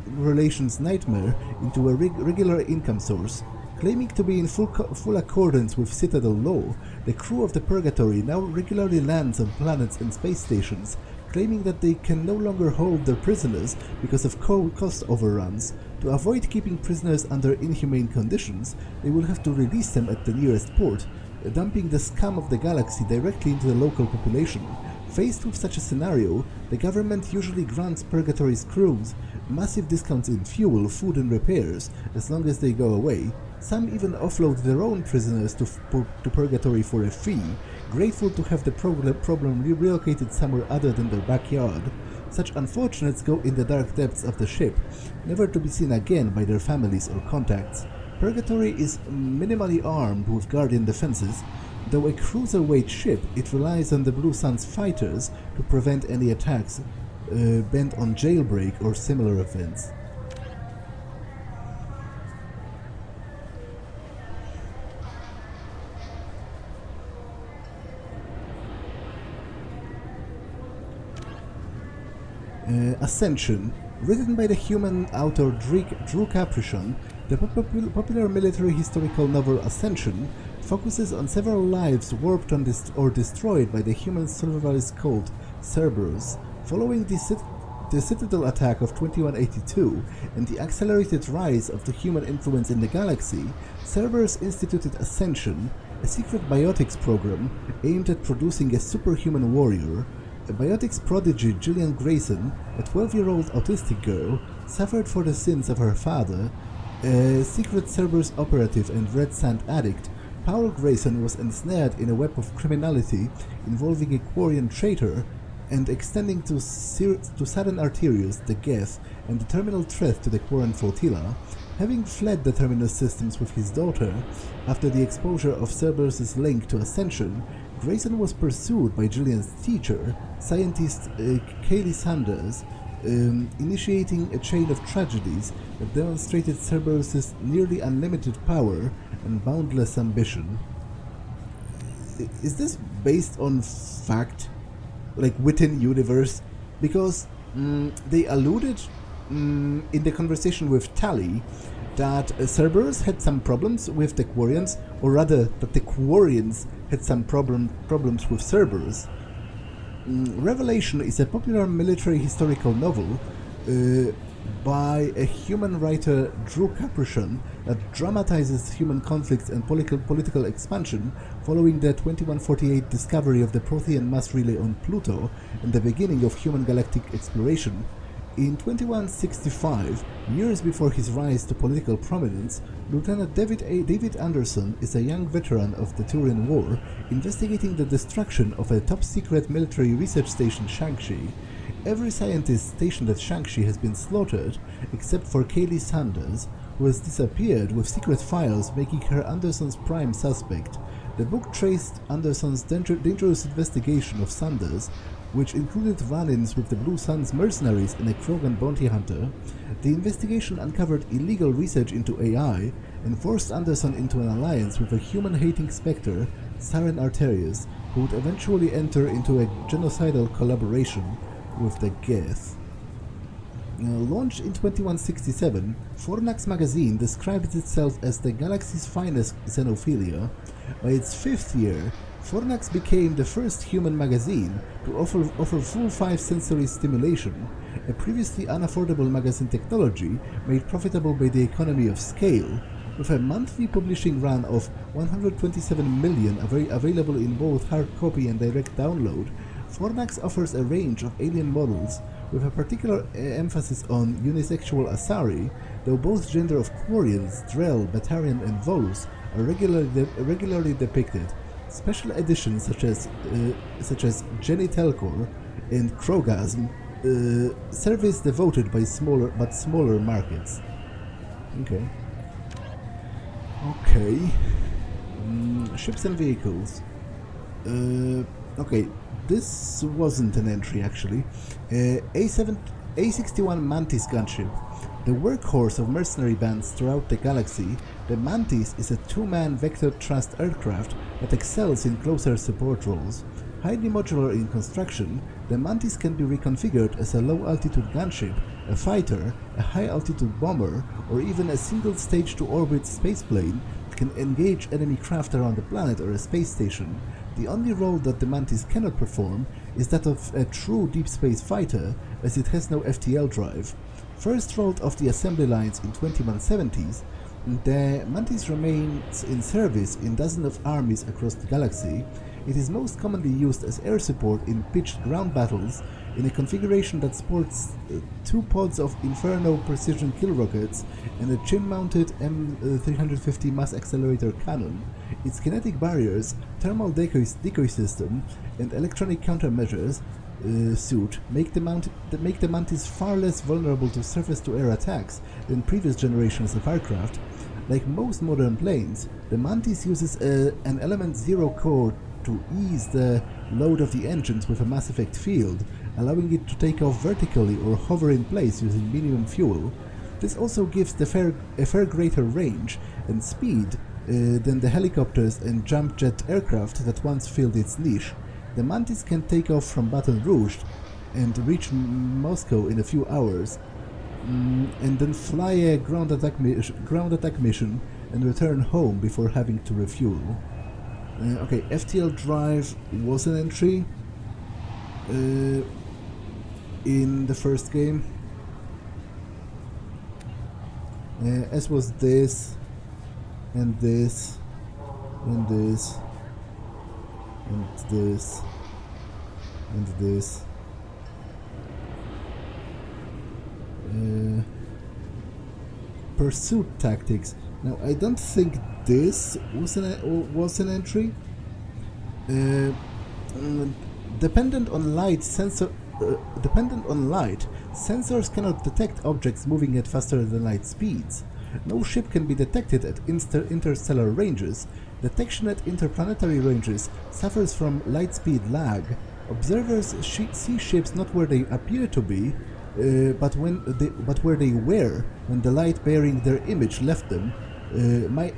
relations nightmare into a regular income source. Claiming to be in full accordance with Citadel law, the crew of the Purgatory now regularly lands on planets and space stations, claiming that they can no longer hold their prisoners because of cost overruns. To avoid keeping prisoners under inhumane conditions, they will have to release them at the nearest port, dumping the scum of the galaxy directly into the local population. Faced with such a scenario, the government usually grants Purgatory's crews massive discounts in fuel, food and repairs as long as they go away. Some even offload their own prisoners to Purgatory for a fee, grateful to have the problem relocated somewhere other than their backyard. Such unfortunates go in the dark depths of the ship, never to be seen again by their families or contacts. Purgatory is minimally armed with guardian defenses. Though a cruiserweight ship, it relies on the Blue Sun's fighters to prevent any attacks bent on jailbreak or similar events. Ascension. Written by the human author Drew Caprichon, the popular military historical novel Ascension focuses on several lives warped or destroyed by the human survivalist cult Cerberus. Following the Citadel attack of 2182 and the accelerated rise of the human influence in the galaxy, Cerberus instituted Ascension, a secret biotics program aimed at producing a superhuman warrior. A biotics prodigy, Gillian Grayson, a 12-year-old autistic girl, suffered for the sins of her father. A secret Cerberus operative and red sand addict, Paul Grayson was ensnared in a web of criminality involving a Quarian traitor and extending to Sudden Arterius, the Geth, and the terminal threat to the Quarian flotilla. Having fled the terminus systems with his daughter, after the exposure of Cerberus' link to Ascension, Grayson was pursued by Gillian's teacher, scientist Kaylee Sanders, initiating a chain of tragedies that demonstrated Cerberus' nearly unlimited power and boundless ambition. Is this based on fact? Like within universe? Because they alluded in the conversation with Tali that Cerberus had some problems with the Quarians, or rather that the Quarians had some problems with Cerberus. Revelation is a popular military historical novel by a human writer, Drew Caprichon, that dramatizes human conflicts and political expansion following the 2148 discovery of the Prothean mass relay on Pluto and the beginning of human galactic exploration. In 2165, years before his rise to political prominence, Lieutenant David Anderson is a young veteran of the Turian War, investigating the destruction of a top-secret military research station, Shang-Chi. Every scientist stationed at Shang-Chi has been slaughtered, except for Kaylee Sanders, who has disappeared with secret files making her Anderson's prime suspect. The book traced Anderson's dangerous investigation of Sanders, which included run-ins with the Blue Sun's mercenaries and a Krogan bounty hunter. The investigation uncovered illegal research into AI and forced Anderson into an alliance with a human-hating spectre, Saren Arterius, who would eventually enter into a genocidal collaboration with the Geth. Launched in 2167, Fornax magazine describes itself as the galaxy's finest xenophilia. By its 5th year, Fornax became the first human magazine to offer full 5-sensory stimulation, a previously unaffordable magazine technology made profitable by the economy of scale. With a monthly publishing run of 127 million available in both hard copy and direct download, Fornax offers a range of alien models with a particular emphasis on unisexual Asari, though both gender of Quarians, Drell, Batarian and Volus are regularly depicted. Special editions such as Genitelcore and Krogasm service devoted by smaller markets. Okay. Ships and vehicles. Okay, this wasn't an entry actually. A61 Mantis gunship. The workhorse of mercenary bands throughout the galaxy, the Mantis is a two-man vector thrust aircraft that excels in closer support roles. Highly modular in construction, the Mantis can be reconfigured as a low-altitude gunship, a fighter, a high-altitude bomber, or even a single stage-to-orbit spaceplane that can engage enemy craft around a planet or a space station. The only role that the Mantis cannot perform is that of a true deep space fighter, as it has no FTL drive. First rolled off the assembly lines in 2170s, the Mantis remains in service in dozens of armies across the galaxy. It is most commonly used as air support in pitched ground battles in a configuration that sports 2 pods of Inferno precision kill rockets and a chin-mounted M350 mass accelerator cannon. Its kinetic barriers, thermal decoy system, and electronic countermeasures suit make the Mantis far less vulnerable to surface-to-air attacks than previous generations of aircraft. Like most modern planes, the Mantis uses an element 0 core to ease the load of the engines with a Mass Effect field, allowing it to take off vertically or hover in place using minimum fuel. This also gives a far greater range and speed than the helicopters and jump jet aircraft that once filled its niche. The Mantis can take off from Baton Rouge and reach Moscow in a few hours, and then fly a ground attack mission and return home before having to refuel. Okay, FTL drive was an entry in the first game, as was this, and this, and this, and this, and this. Pursuit tactics. Now, I don't think this was an entry. Dependent on light, sensors cannot detect objects moving at faster than light speeds. No ship can be detected at interstellar ranges. Detection at interplanetary ranges suffers from light speed lag. Observers see ships not where they appear to be, but where they were when the light bearing their image left them,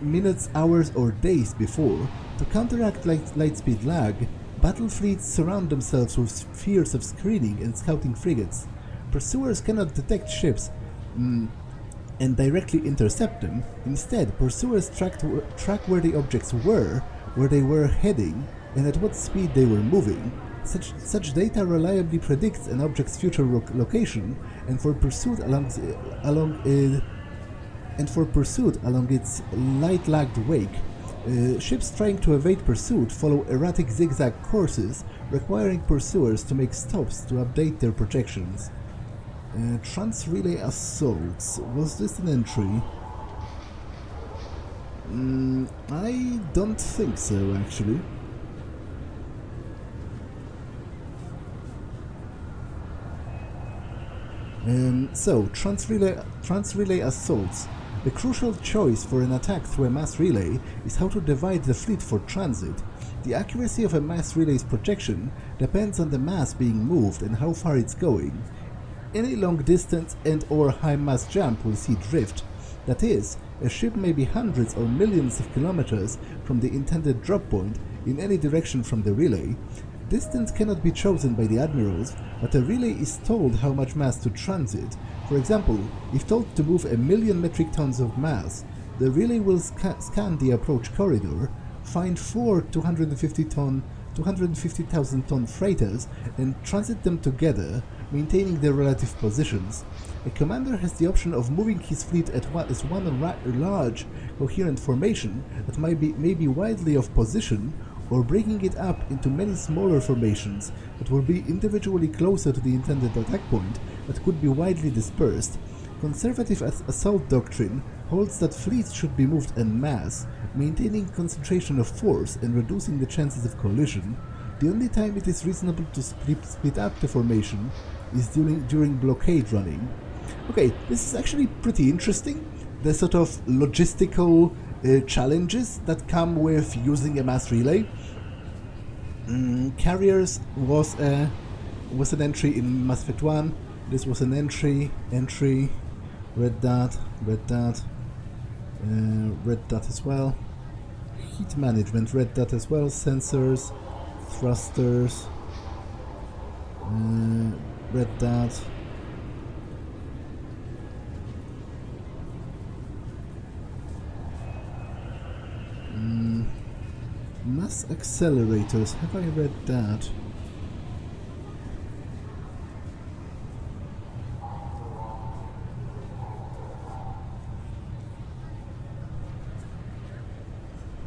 minutes, hours, or days before. To counteract light speed lag, battle fleets surround themselves with spheres of screening and scouting frigates. Pursuers cannot detect ships and directly intercept them. Instead, pursuers track where the objects were, where they were heading, and at what speed they were moving. Such data reliably predicts an object's future location, and for pursuit along its light-lagged wake. Ships trying to evade pursuit follow erratic zigzag courses, requiring pursuers to make stops to update their projections. Trans-relay assaults. Was this an entry? I don't think so, actually. So, trans-relay assaults. The crucial choice for an attack through a mass relay is how to divide the fleet for transit. The accuracy of a mass relay's projection depends on the mass being moved and how far it's going. Any long distance and/or high mass jump will see drift. That is, a ship may be hundreds or millions of kilometers from the intended drop point in any direction from the relay. Distance cannot be chosen by the admirals, but a relay is told how much mass to transit. For example, if told to move 1,000,000 metric tons of mass, the relay will scan the approach corridor, find 4 250-ton 250,000-ton freighters and transit them together, maintaining their relative positions. A commander has the option of moving his fleet as one large, coherent formation that may be widely off position, or breaking it up into many smaller formations that will be individually closer to the intended attack point but could be widely dispersed. Conservative assault doctrine holds that fleets should be moved en masse, maintaining concentration of force and reducing the chances of collision. The only time it is reasonable to split up the formation is during blockade running. Okay, this is actually pretty interesting. The sort of logistical challenges that come with using a mass relay. Carriers was an entry in Mass Effect 1. This was an entry, red dot as well. Heat management, red dot as well. Sensors, thrusters, red dot. Mass accelerators, have I read that?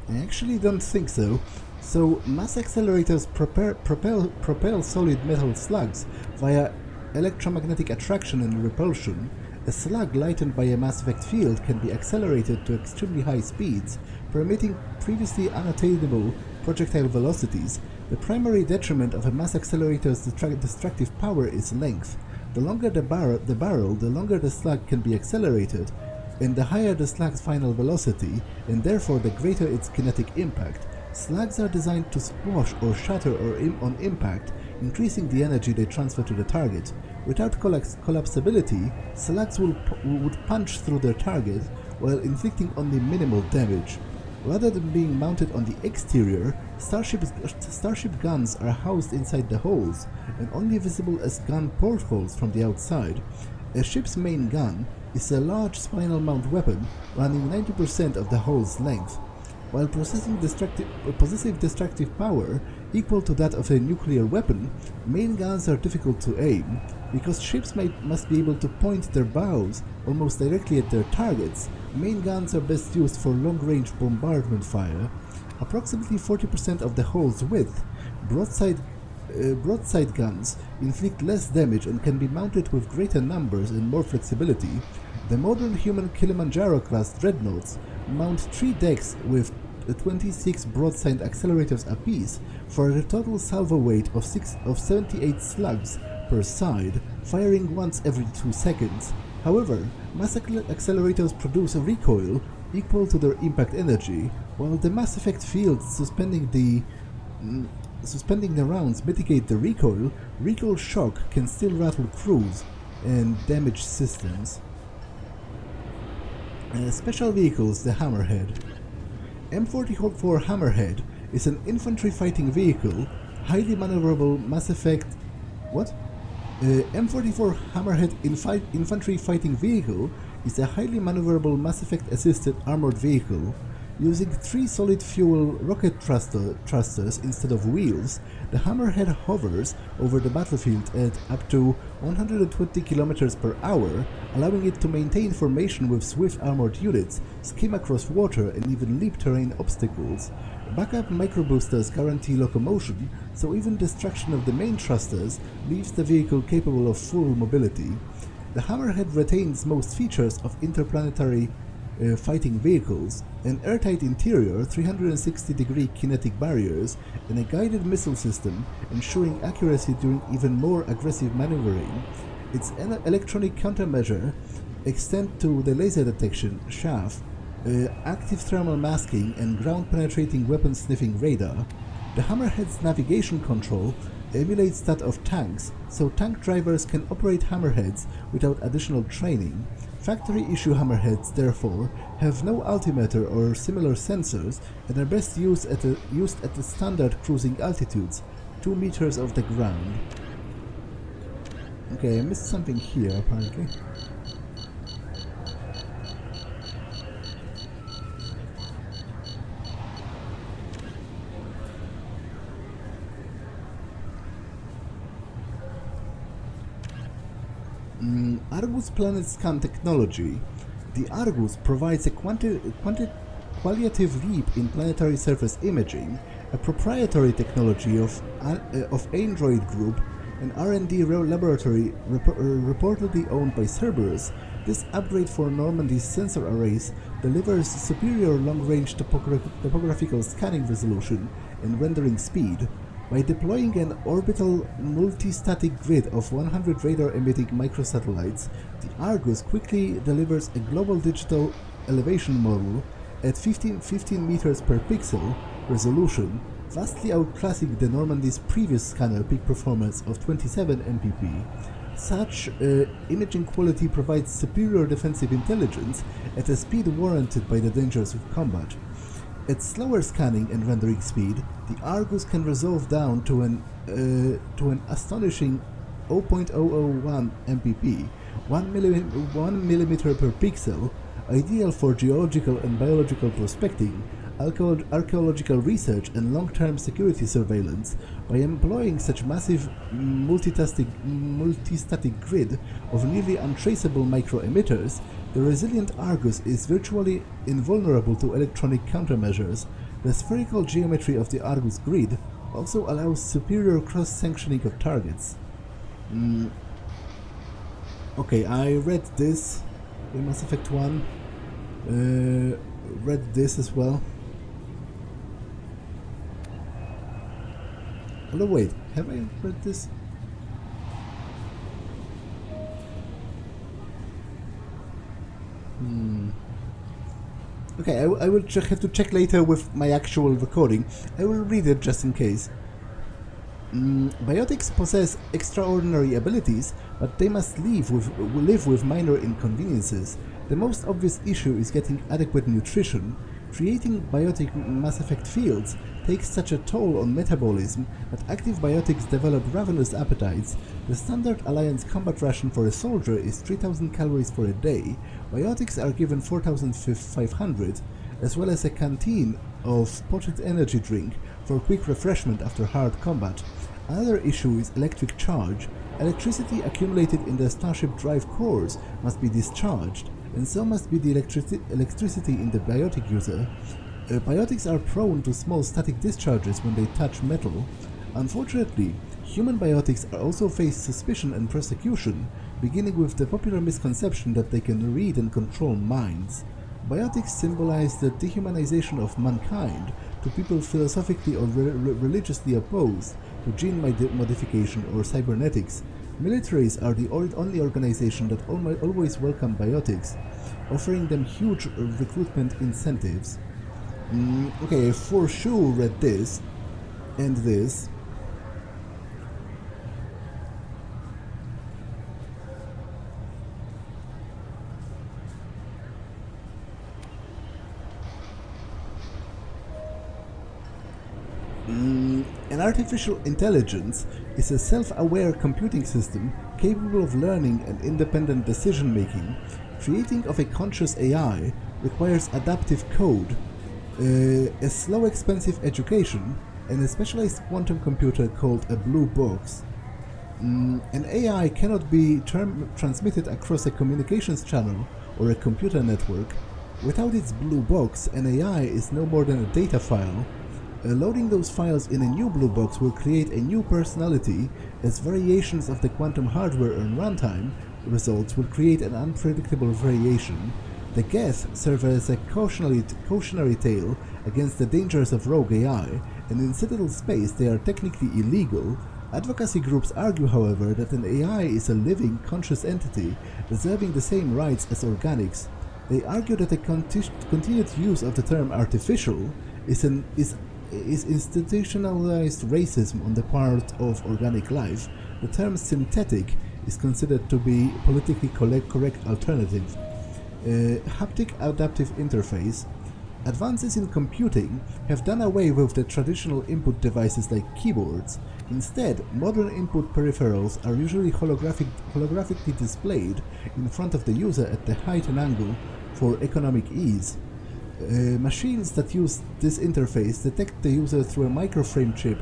I actually don't think so. So, mass accelerators propel solid metal slugs via electromagnetic attraction and repulsion. A slug lightened by a mass effect field can be accelerated to extremely high speeds, permitting previously unattainable projectile velocities. The primary detriment of a mass accelerator's destructive power is length. The longer the barrel, the longer the slug can be accelerated, and the higher the slug's final velocity, and therefore the greater its kinetic impact. Slugs are designed to squash or shatter on impact, increasing the energy they transfer to the target. Without collapsibility, slugs would punch through their target while inflicting only minimal damage. Rather than being mounted on the exterior, starship guns are housed inside the hulls and only visible as gun portholes from the outside. A ship's main gun is a large spinal mount weapon running 90% of the hull's length. While possessing destructive power equal to that of a nuclear weapon, main guns are difficult to aim. Because ships must be able to point their bows almost directly at their targets, main guns are best used for long-range bombardment fire. Approximately 40% of the hull's width, broadside guns inflict less damage and can be mounted with greater numbers and more flexibility. The modern human Kilimanjaro-class dreadnoughts mount 3 decks with 26 broadside accelerators apiece for a total salvo weight of 78 slugs per side, firing once every 2 seconds. However, mass accelerators produce a recoil equal to their impact energy, while the mass effect fields suspending the rounds mitigate the recoil. Recoil shock can still rattle crews and damage systems. Special vehicles, the Hammerhead. M44 Hammerhead is an infantry fighting vehicle, highly maneuverable Mass Effect... What? M44 Hammerhead infantry fighting vehicle is a highly maneuverable Mass Effect assisted armored vehicle. Using 3 solid fuel rocket thrusters instead of wheels, the Hammerhead hovers over the battlefield at up to 120 km per hour, allowing it to maintain formation with swift armored units, skim across water and even leap terrain obstacles. Backup microboosters guarantee locomotion, so even destruction of the main thrusters leaves the vehicle capable of full mobility. The Hammerhead retains most features of interplanetary fighting vehicles, an airtight interior, 360-degree kinetic barriers, and a guided missile system ensuring accuracy during even more aggressive maneuvering. Its electronic countermeasure extend to the laser detection, chaff, active thermal masking, and ground-penetrating weapon-sniffing radar. The Hammerhead's navigation control emulates that of tanks, so tank drivers can operate Hammerheads without additional training. Factory-issue Hammerheads, therefore, have no altimeter or similar sensors and are best used at the standard cruising altitudes, 2 meters off the ground. Okay, I missed something here, apparently. Argus Planet Scan technology. The Argus provides a qualitative leap in planetary surface imaging, a proprietary technology of Android Group, an R&D laboratory reportedly owned by Cerberus. This upgrade for Normandy's sensor arrays delivers superior long-range topographical scanning resolution and rendering speed. By deploying an orbital multi-static grid of 100 radar-emitting microsatellites, the Argus quickly delivers a global digital elevation model at 15 meters per pixel resolution, vastly outclassing the Normandy's previous scanner peak performance of 27 mpp. Such imaging quality provides superior defensive intelligence at a speed warranted by the dangers of combat. At slower scanning and rendering speed, the Argus can resolve down to an astonishing 0.001 mpp, 1 millimeter per pixel, ideal for geological and biological prospecting, archaeological research and long-term security surveillance. By employing such massive multi-static grid of nearly untraceable micro-emitters, the resilient Argus is virtually invulnerable to electronic countermeasures. The spherical geometry of the Argus grid also allows superior cross-sanctioning of targets. Okay, I read this in Mass Effect 1, read this as well. Oh, wait, have I read this? Okay, I will have to check later with my actual recording. I will read it just in case. Biotics possess extraordinary abilities, but they must live with minor inconveniences. The most obvious issue is getting adequate nutrition. Creating biotic Mass Effect fields takes such a toll on metabolism that active biotics develop ravenous appetites. The standard Alliance combat ration for a soldier is 3000 calories for a day. Biotics are given 4500, as well as a canteen of potted energy drink for quick refreshment after hard combat. Another issue is electric charge. Electricity accumulated in the Starship drive cores must be discharged, and so must be the electricity in the biotic user. Biotics are prone to small static discharges when they touch metal. Unfortunately, human biotics are also face suspicion and persecution, beginning with the popular misconception that they can read and control minds. Biotics symbolize the dehumanization of mankind to people philosophically or religiously opposed to gene modification or cybernetics. Militaries are the only organization that always welcome biotics, offering them huge recruitment incentives. Okay, I for sure read this and this. An artificial intelligence is a self-aware computing system capable of learning and independent decision-making. Creating of a conscious AI requires adaptive code, a slow, expensive education, and a specialized quantum computer called a blue box. An AI cannot be transmitted across a communications channel or a computer network. Without its blue box, an AI is no more than a data file. Loading those files in a new blue box will create a new personality, as variations of the quantum hardware and runtime results will create an unpredictable variation. The Geth serve as a cautionary tale against the dangers of rogue AI, and in Citadel space they are technically illegal. Advocacy groups argue, however, that an AI is a living, conscious entity deserving the same rights as organics. They argue that the continued use of the term artificial is institutionalized racism on the part of organic life. The term synthetic is considered to be politically correct alternative. Haptic adaptive interface. Advances in computing have done away with the traditional input devices like keyboards. Instead, modern input peripherals are usually holographically displayed in front of the user at the height and angle for economic ease. Machines that use this interface detect the user through a microframe chip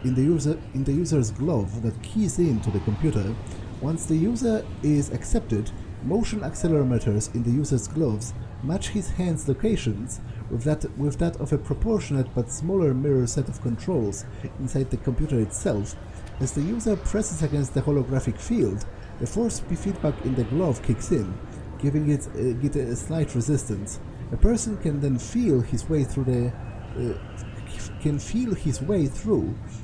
in the user's glove that keys into the computer. Once the user is accepted, motion accelerometers in the user's gloves match his hand's locations with that of a proportionate but smaller mirror set of controls inside the computer itself. As the user presses against the holographic field, the force feedback in the glove kicks in, giving it a slight resistance. A person can then feel his way through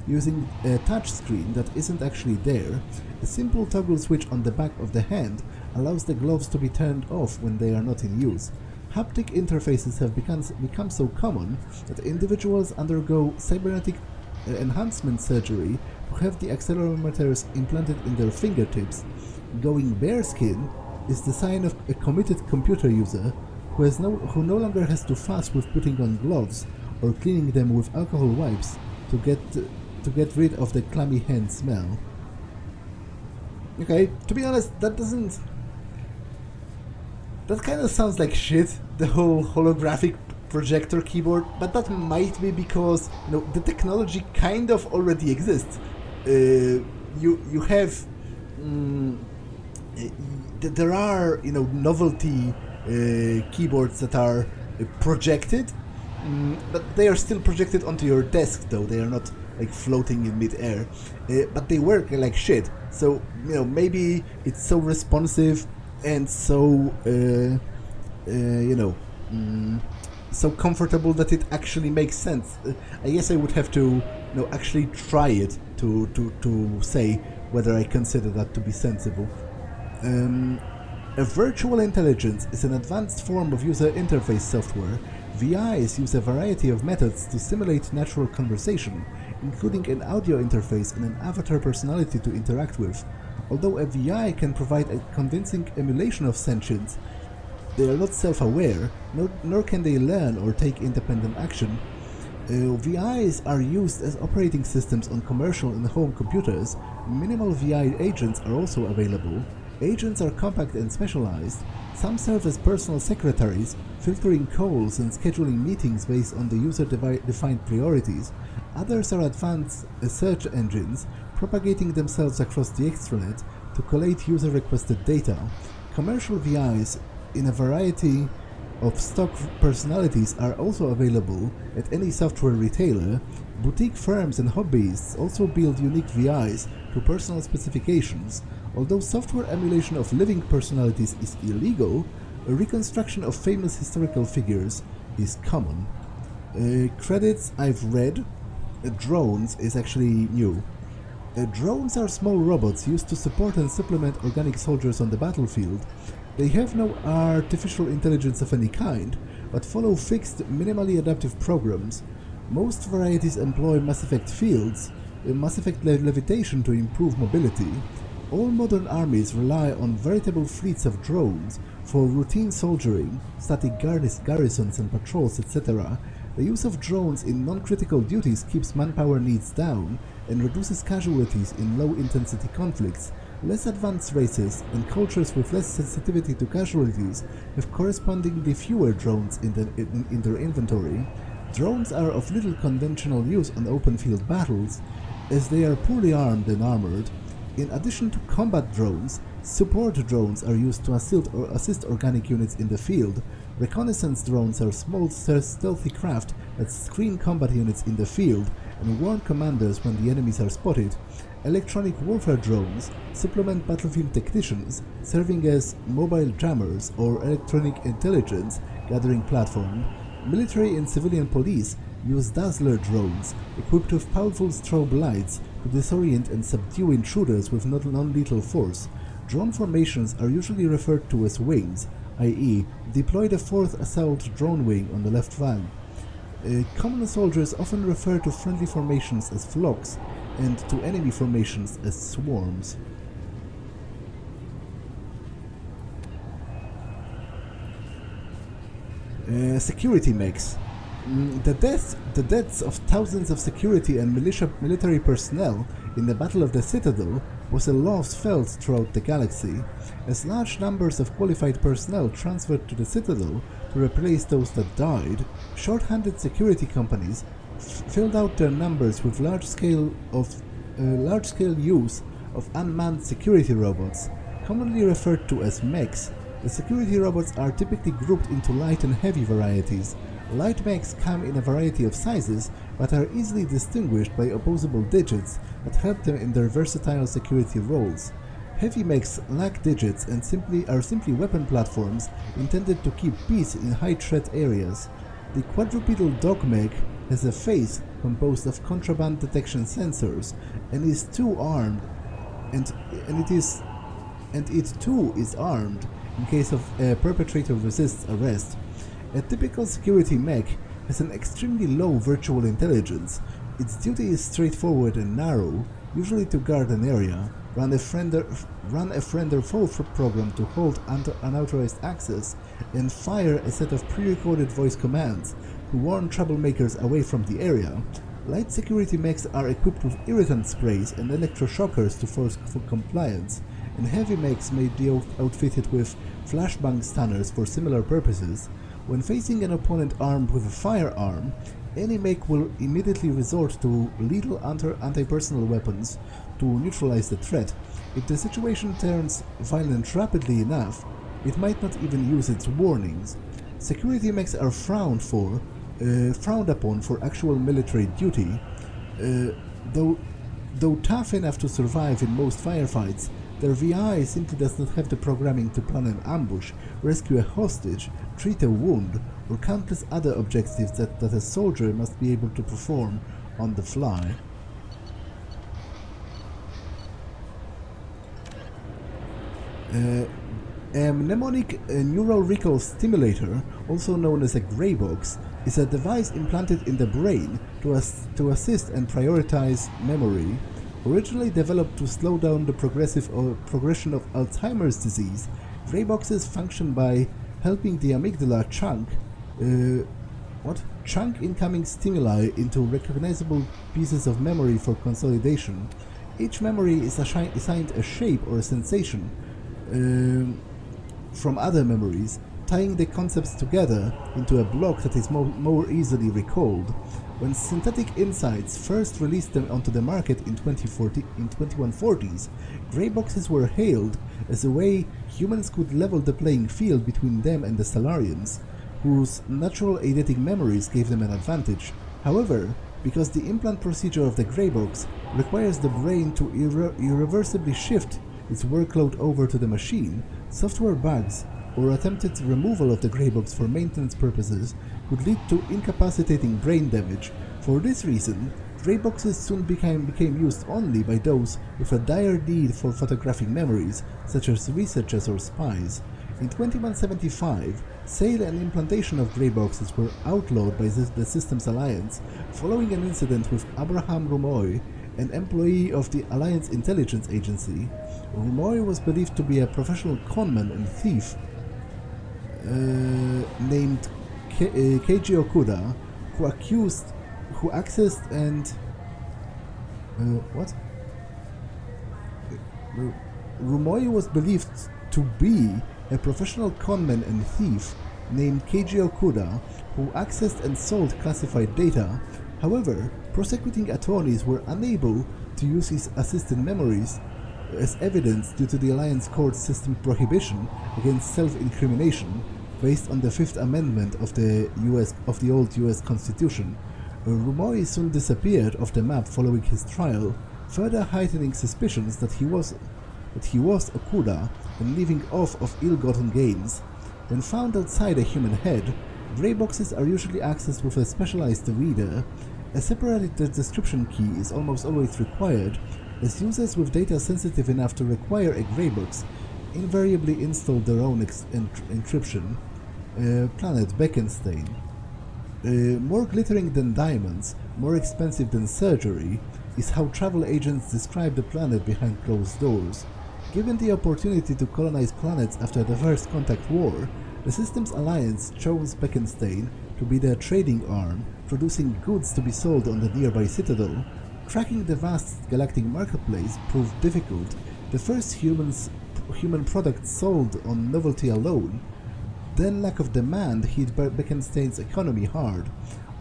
using a touchscreen that isn't actually there. A simple toggle switch on the back of the hand allows the gloves to be turned off when they are not in use. Haptic interfaces have become so common that individuals undergo cybernetic enhancement surgery to have the accelerometers implanted in their fingertips. Going bareskin is the sign of a committed computer user who no longer has to fuss with putting on gloves or cleaning them with alcohol wipes to get rid of the clammy hand smell. Okay, to be honest, that kind of sounds like shit, the whole holographic projector keyboard, but that might be because, you know, the technology kind of already exists. You have there are, you know, novelty keyboards that are projected, but they are still projected onto your desk, though they are not like floating in mid-air, but they work like shit. So, you know, maybe it's so responsive and so so comfortable that it actually makes sense. I guess I would have to, you know, actually try it to say whether I consider that to be sensible. A virtual intelligence is an advanced form of user interface software. VIs use a variety of methods to simulate natural conversation, including an audio interface and an avatar personality to interact with. Although a VI can provide a convincing emulation of sentience, they are not self-aware, nor can they learn or take independent action. VIs are used as operating systems on commercial and home computers. Minimal VI agents are also available. Agents are compact and specialized. Some serve as personal secretaries, filtering calls and scheduling meetings based on the user-defined priorities. Others are advanced search engines, propagating themselves across the extranet to collate user-requested data. Commercial VIs in a variety of stock personalities are also available at any software retailer. Boutique firms and hobbyists also build unique VIs to personal specifications. Although software emulation of living personalities is illegal, a reconstruction of famous historical figures is common. Credits I've read. Drones is actually new. Drones are small robots used to support and supplement organic soldiers on the battlefield. They have no artificial intelligence of any kind, but follow fixed, minimally adaptive programs. Most varieties employ Mass Effect fields, Mass Effect levitation to improve mobility. All modern armies rely on veritable fleets of drones for routine soldiering, static garrisons and patrols, etc. The use of drones in non-critical duties keeps manpower needs down and reduces casualties in low-intensity conflicts. Less advanced races and cultures with less sensitivity to casualties have correspondingly fewer drones in their inventory. Drones are of little conventional use on open-field battles, as they are poorly armed and armored. In addition to combat drones, support drones are used to assist organic units in the field. Reconnaissance drones are small stealthy craft that screen combat units in the field and warn commanders when the enemies are spotted. Electronic warfare drones supplement battlefield technicians, serving as mobile jammers or electronic intelligence gathering platform. Military and civilian police use Dazzler drones, equipped with powerful strobe lights, to disorient and subdue intruders with non-lethal force. Drone formations are usually referred to as wings, i.e., deploy the 4th Assault Drone Wing on the left flank. Common soldiers often refer to friendly formations as flocks, and to enemy formations as swarms. Security mechs. The deaths of thousands of security and military personnel in the Battle of the Citadel was a loss felt throughout the galaxy. As large numbers of qualified personnel transferred to the Citadel to replace those that died, short-handed security companies filled out their numbers with large-scale use of unmanned security robots. Commonly referred to as mechs, the security robots are typically grouped into light and heavy varieties. Light mechs come in a variety of sizes, but are easily distinguished by opposable digits that help them in their versatile security roles. Heavy mechs lack digits and are simply weapon platforms intended to keep peace in high-threat areas. The quadrupedal dog mech has a face composed of contraband detection sensors and is two-armed, and it too is armed in case of a perpetrator resists arrest. A typical security mech has an extremely low virtual intelligence. Its duty is straightforward and narrow, usually to guard an area, run a friend or foe program to hold unauthorized access, and fire a set of pre-recorded voice commands to warn troublemakers away from the area. Light security mechs are equipped with irritant sprays and electroshockers to force compliance, and heavy mechs may be outfitted with flashbang stunners for similar purposes. When facing an opponent armed with a firearm, any mech will immediately resort to lethal anti-personnel weapons to neutralize the threat. If the situation turns violent rapidly enough, it might not even use its warnings. Security mechs are frowned upon for actual military duty, though tough enough to survive in most firefights. Their VI simply does not have the programming to plan an ambush, rescue a hostage, treat a wound, or countless other objectives that a soldier must be able to perform on the fly. A mnemonic neural recall stimulator, also known as a grey box, is a device implanted in the brain to assist and prioritize memory. Originally developed to slow down the progression of Alzheimer's disease, grey boxes function by helping the amygdala chunk incoming stimuli into recognizable pieces of memory for consolidation. Each memory is assigned a shape or a sensation from other memories, tying the concepts together into a block that is more easily recalled. When Synthetic Insights first released them onto the market in 2140s, grey boxes were hailed as a way humans could level the playing field between them and the Salarians, whose natural eidetic memories gave them an advantage. However, because the implant procedure of the grey box requires the brain to irreversibly shift its workload over to the machine, software bugs or attempted removal of the grey box for maintenance purposes could lead to incapacitating brain damage. For this reason, grey boxes soon became used only by those with a dire need for photographic memories, such as researchers or spies. In 2175, sale and implantation of grey boxes were outlawed by the Systems Alliance, following an incident with Abraham Rumoy, an employee of the Alliance Intelligence Agency. Rumoy was believed to be a professional conman and thief named Keiji Okuda, who accessed and Rumoy was believed to be a professional conman and thief named Keiji Okuda, who accessed and sold classified data. However, prosecuting attorneys were unable to use his assisted memories as evidence due to the Alliance Court system prohibition against self-incrimination based on the Fifth Amendment of the old US Constitution. Rumoy soon disappeared off the map following his trial, further heightening suspicions that he was Okuda and living off of ill-gotten gains. When found outside a human head, grey boxes are usually accessed with a specialized reader. A separated description key is almost always required, as users with data sensitive enough to require a grey box invariably install their own encryption. Planet Beckenstein. More glittering than diamonds, more expensive than surgery, is how travel agents describe the planet behind closed doors. Given the opportunity to colonize planets after the First Contact War, the Systems Alliance chose Beckenstein to be their trading arm, producing goods to be sold on the nearby Citadel. Cracking the vast galactic marketplace proved difficult. The first human products sold on novelty alone. Then lack of demand hit Beckenstein's economy hard.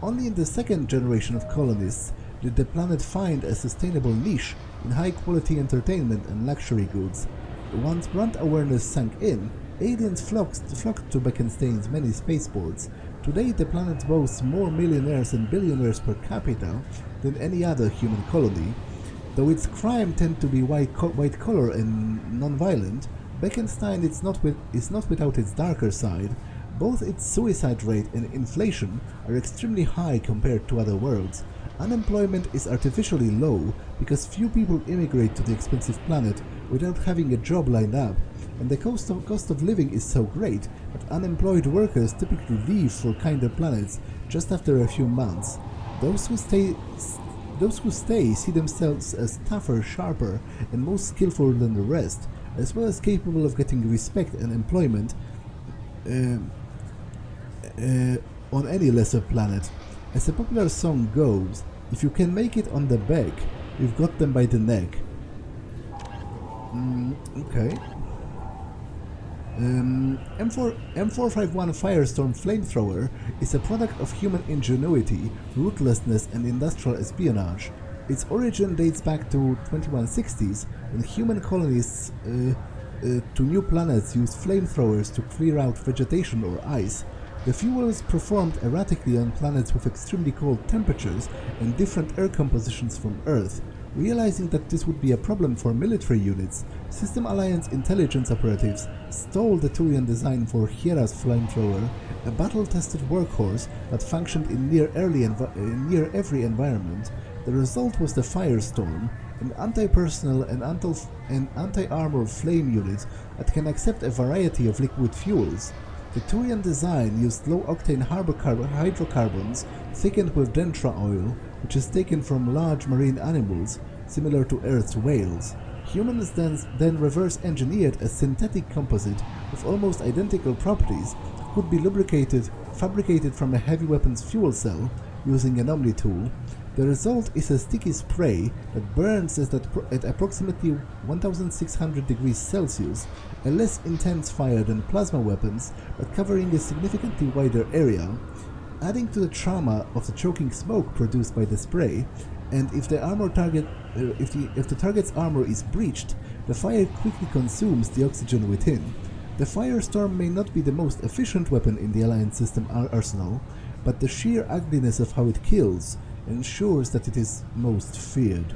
Only in the second generation of colonists did the planet find a sustainable niche in high-quality entertainment and luxury goods. Once brand awareness sank in, aliens flocked to Bekenstein's many spaceports. Today, the planet boasts more millionaires and billionaires per capita than any other human colony. Though its crime tend to be white-collar and non-violent, Bekenstein is not without its darker side. Both its suicide rate and inflation are extremely high compared to other worlds. Unemployment is artificially low because few people immigrate to the expensive planet without having a job lined up, and the cost of living is so great that unemployed workers typically leave for kinder planets just after a few months. Those who stay see themselves as tougher, sharper, and more skillful than the rest, as well as capable of getting respect and employment on any lesser planet. As the popular song goes, if you can make it on the back, you've got them by the neck. Okay. M451 Firestorm Flamethrower is a product of human ingenuity, ruthlessness, and industrial espionage. Its origin dates back to 2160s, when human colonists to new planets used flamethrowers to clear out vegetation or ice. The fuels performed erratically on planets with extremely cold temperatures and different air compositions from Earth. Realizing that this would be a problem for military units, System Alliance intelligence operatives stole the Turian design for Hiera's flamethrower, a battle-tested workhorse that functioned in near every environment. The result was the Firestorm, an anti-personnel and anti-armor flame unit that can accept a variety of liquid fuels. The Turian design used low-octane hydrocarbons thickened with dentra oil, which is taken from large marine animals, similar to Earth's whales. Humans then reverse-engineered a synthetic composite with almost identical properties that could be fabricated from a heavy weapons fuel cell using an Omni tool. The result is a sticky spray that burns at approximately 1600 degrees Celsius, a less intense fire than plasma weapons, but covering a significantly wider area. Adding to the trauma of the choking smoke produced by the spray, and if the target's armor is breached, the fire quickly consumes the oxygen within. The Firestorm may not be the most efficient weapon in the Alliance system arsenal, but the sheer ugliness of how it kills ensures that it is most feared.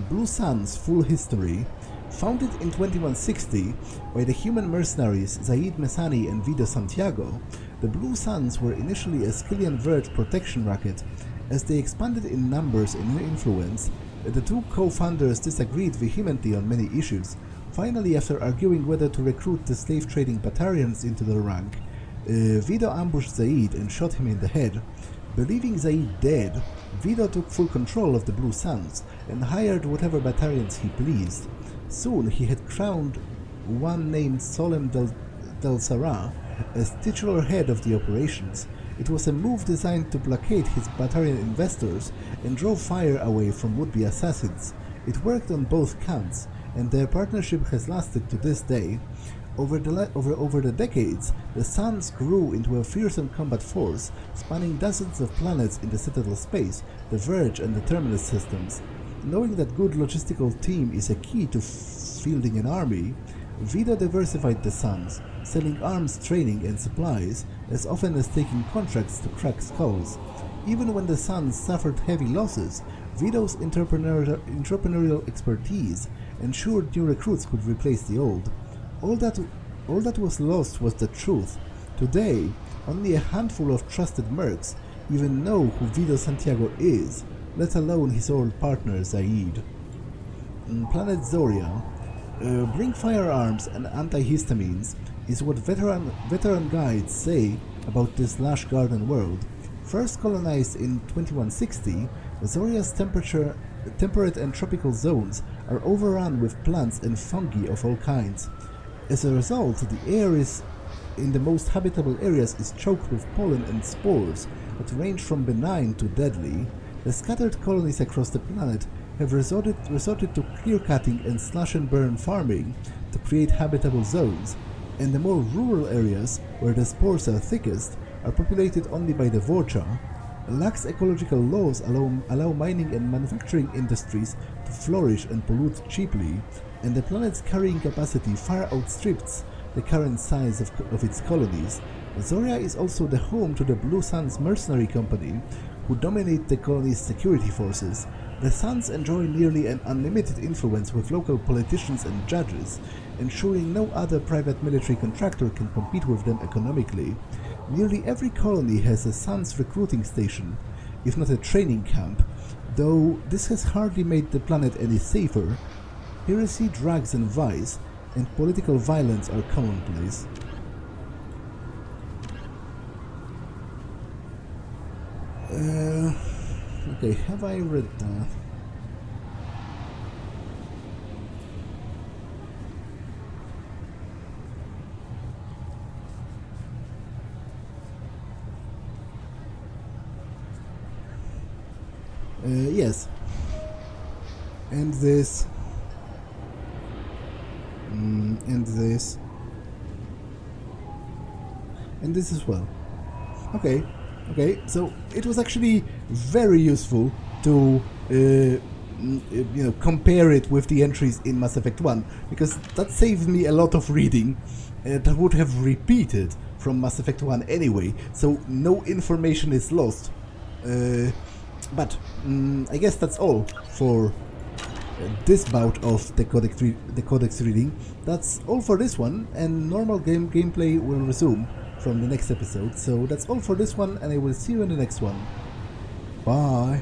Blue Sun's full history. Founded in 2160 by the human mercenaries Zaeed Messani and Vido Santiago, the Blue Suns were initially a Skillian Vert protection racket. As they expanded in numbers and influence, the two co-founders disagreed vehemently on many issues. Finally, after arguing whether to recruit the slave-trading Batarians into their rank, Vido ambushed Zaeed and shot him in the head. Believing Zaeed dead, Vido took full control of the Blue Suns and hired whatever Batarians he pleased. Soon he had crowned one named Solem del Sarah as titular head of the operations. It was a move designed to placate his Batarian investors and draw fire away from would-be assassins. It worked on both counts, and their partnership has lasted to this day. Over the decades, the Suns grew into a fearsome combat force, spanning dozens of planets in the Citadel space, the Verge and the Terminus systems. Knowing that good logistical team is a key to fielding an army, Vido diversified the Suns, selling arms, training and supplies, as often as taking contracts to crack skulls. Even when the Suns suffered heavy losses, Vido's entrepreneurial expertise ensured new recruits could replace the old. All that was lost was the truth. Today, only a handful of trusted mercs even know who Vido Santiago is, let alone his old partner Zaeed. Planet Zoria. Bring firearms and antihistamines is what veteran guides say about this lush garden world. First colonized in 2160, Zoria's temperate and tropical zones are overrun with plants and fungi of all kinds. As a result, the air in the most habitable areas is choked with pollen and spores that range from benign to deadly. The scattered colonies across the planet have resorted to clear-cutting and slash-and-burn farming to create habitable zones, and the more rural areas, where the spores are thickest, are populated only by the Vorcha. lax ecological laws allow mining and manufacturing industries to flourish and pollute cheaply, and the planet's carrying capacity far outstrips the current size of its colonies. Zoria is also the home to the Blue Suns mercenary company, who dominate the colony's security forces. The Suns enjoy nearly an unlimited influence with local politicians and judges, ensuring no other private military contractor can compete with them economically. Nearly every colony has a Suns recruiting station, if not a training camp, though this has hardly made the planet any safer. Heresy, drugs and vice, and political violence are commonplace. Okay, have I read that? Yes. And this. And this. And this as well. Okay. Okay, so it was actually very useful to compare it with the entries in Mass Effect 1, because that saved me a lot of reading that would have repeated from Mass Effect 1 anyway, so no information is lost. But I guess that's all for this bout of the Codex reading. That's all for this one, and normal gameplay will resume from the next episode. So that's all for this one, and I will see you in the next one. Bye!